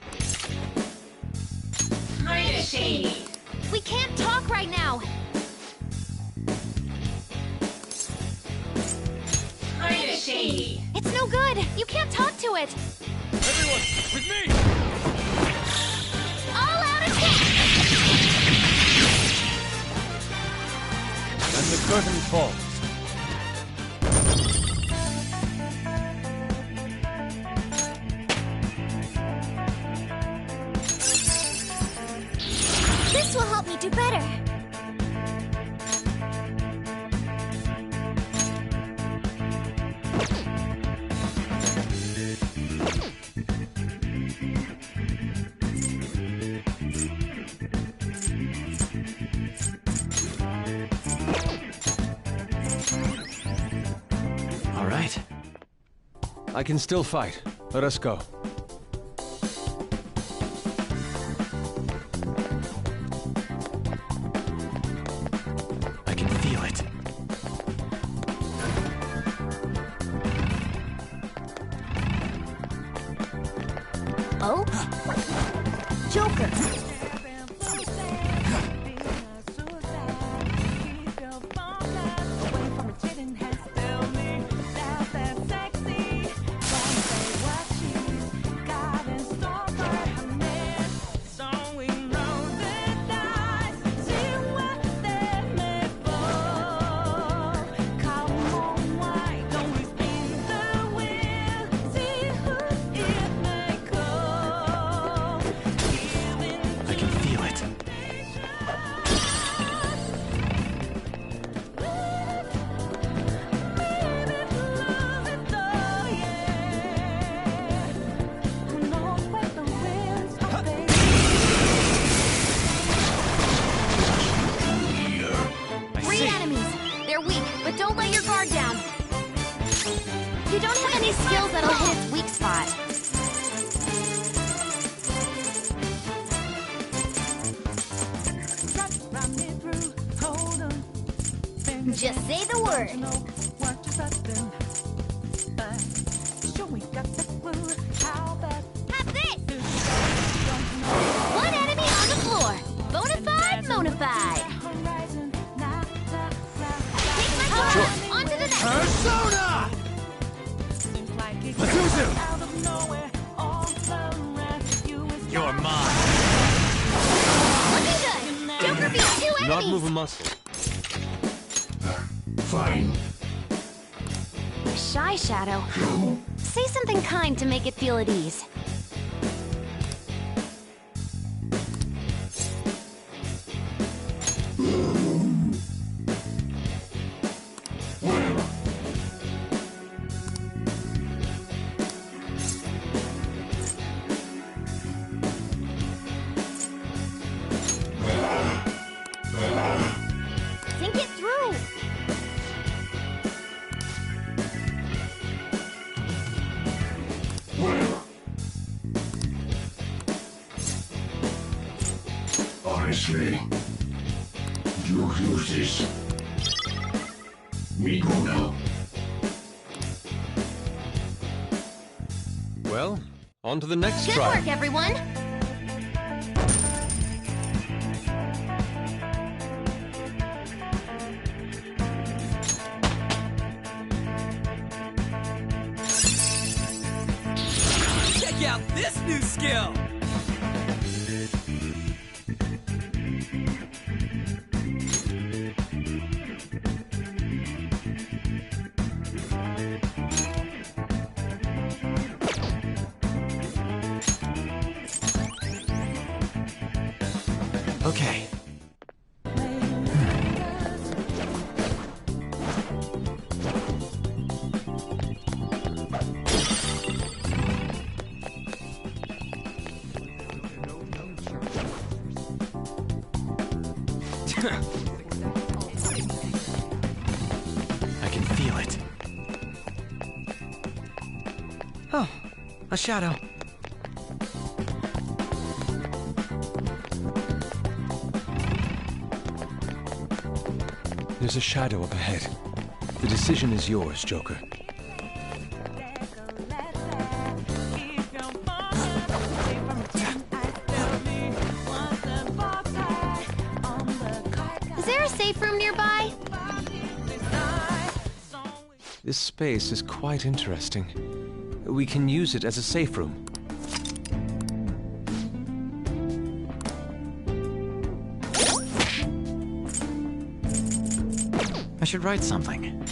Kinda shady. We can't talk right now! Kinda shady. It's no good! You can't talk to it! Everyone, with me! All out attack! And the curtain falls. This will help me do better! All right. I can still fight. Let us go. I can feel it. Oh? Joker! I can feel it. Three enemies! They're weak, but don't let your guard down! You don't have any skills that'll hit its weak spot. Just say the word. Have this! One enemy on the floor. Bonafide, monafide. Take my card. On to the next. Persona! Pazuzu! You're mine! Looking good. Joker beat 2 enemies. Not move a muscle. Fine. Shy Shadow. Say something kind to make it feel at ease. Honestly, you use this. We go now. Well, on to the next Good trial. work, everyone! Check out this new skill! Okay. I can feel it. Oh, a shadow. There's a shadow up ahead. The decision is yours, Joker. Is there a safe room nearby? This space is quite interesting. We can use it as a safe room. I should write something.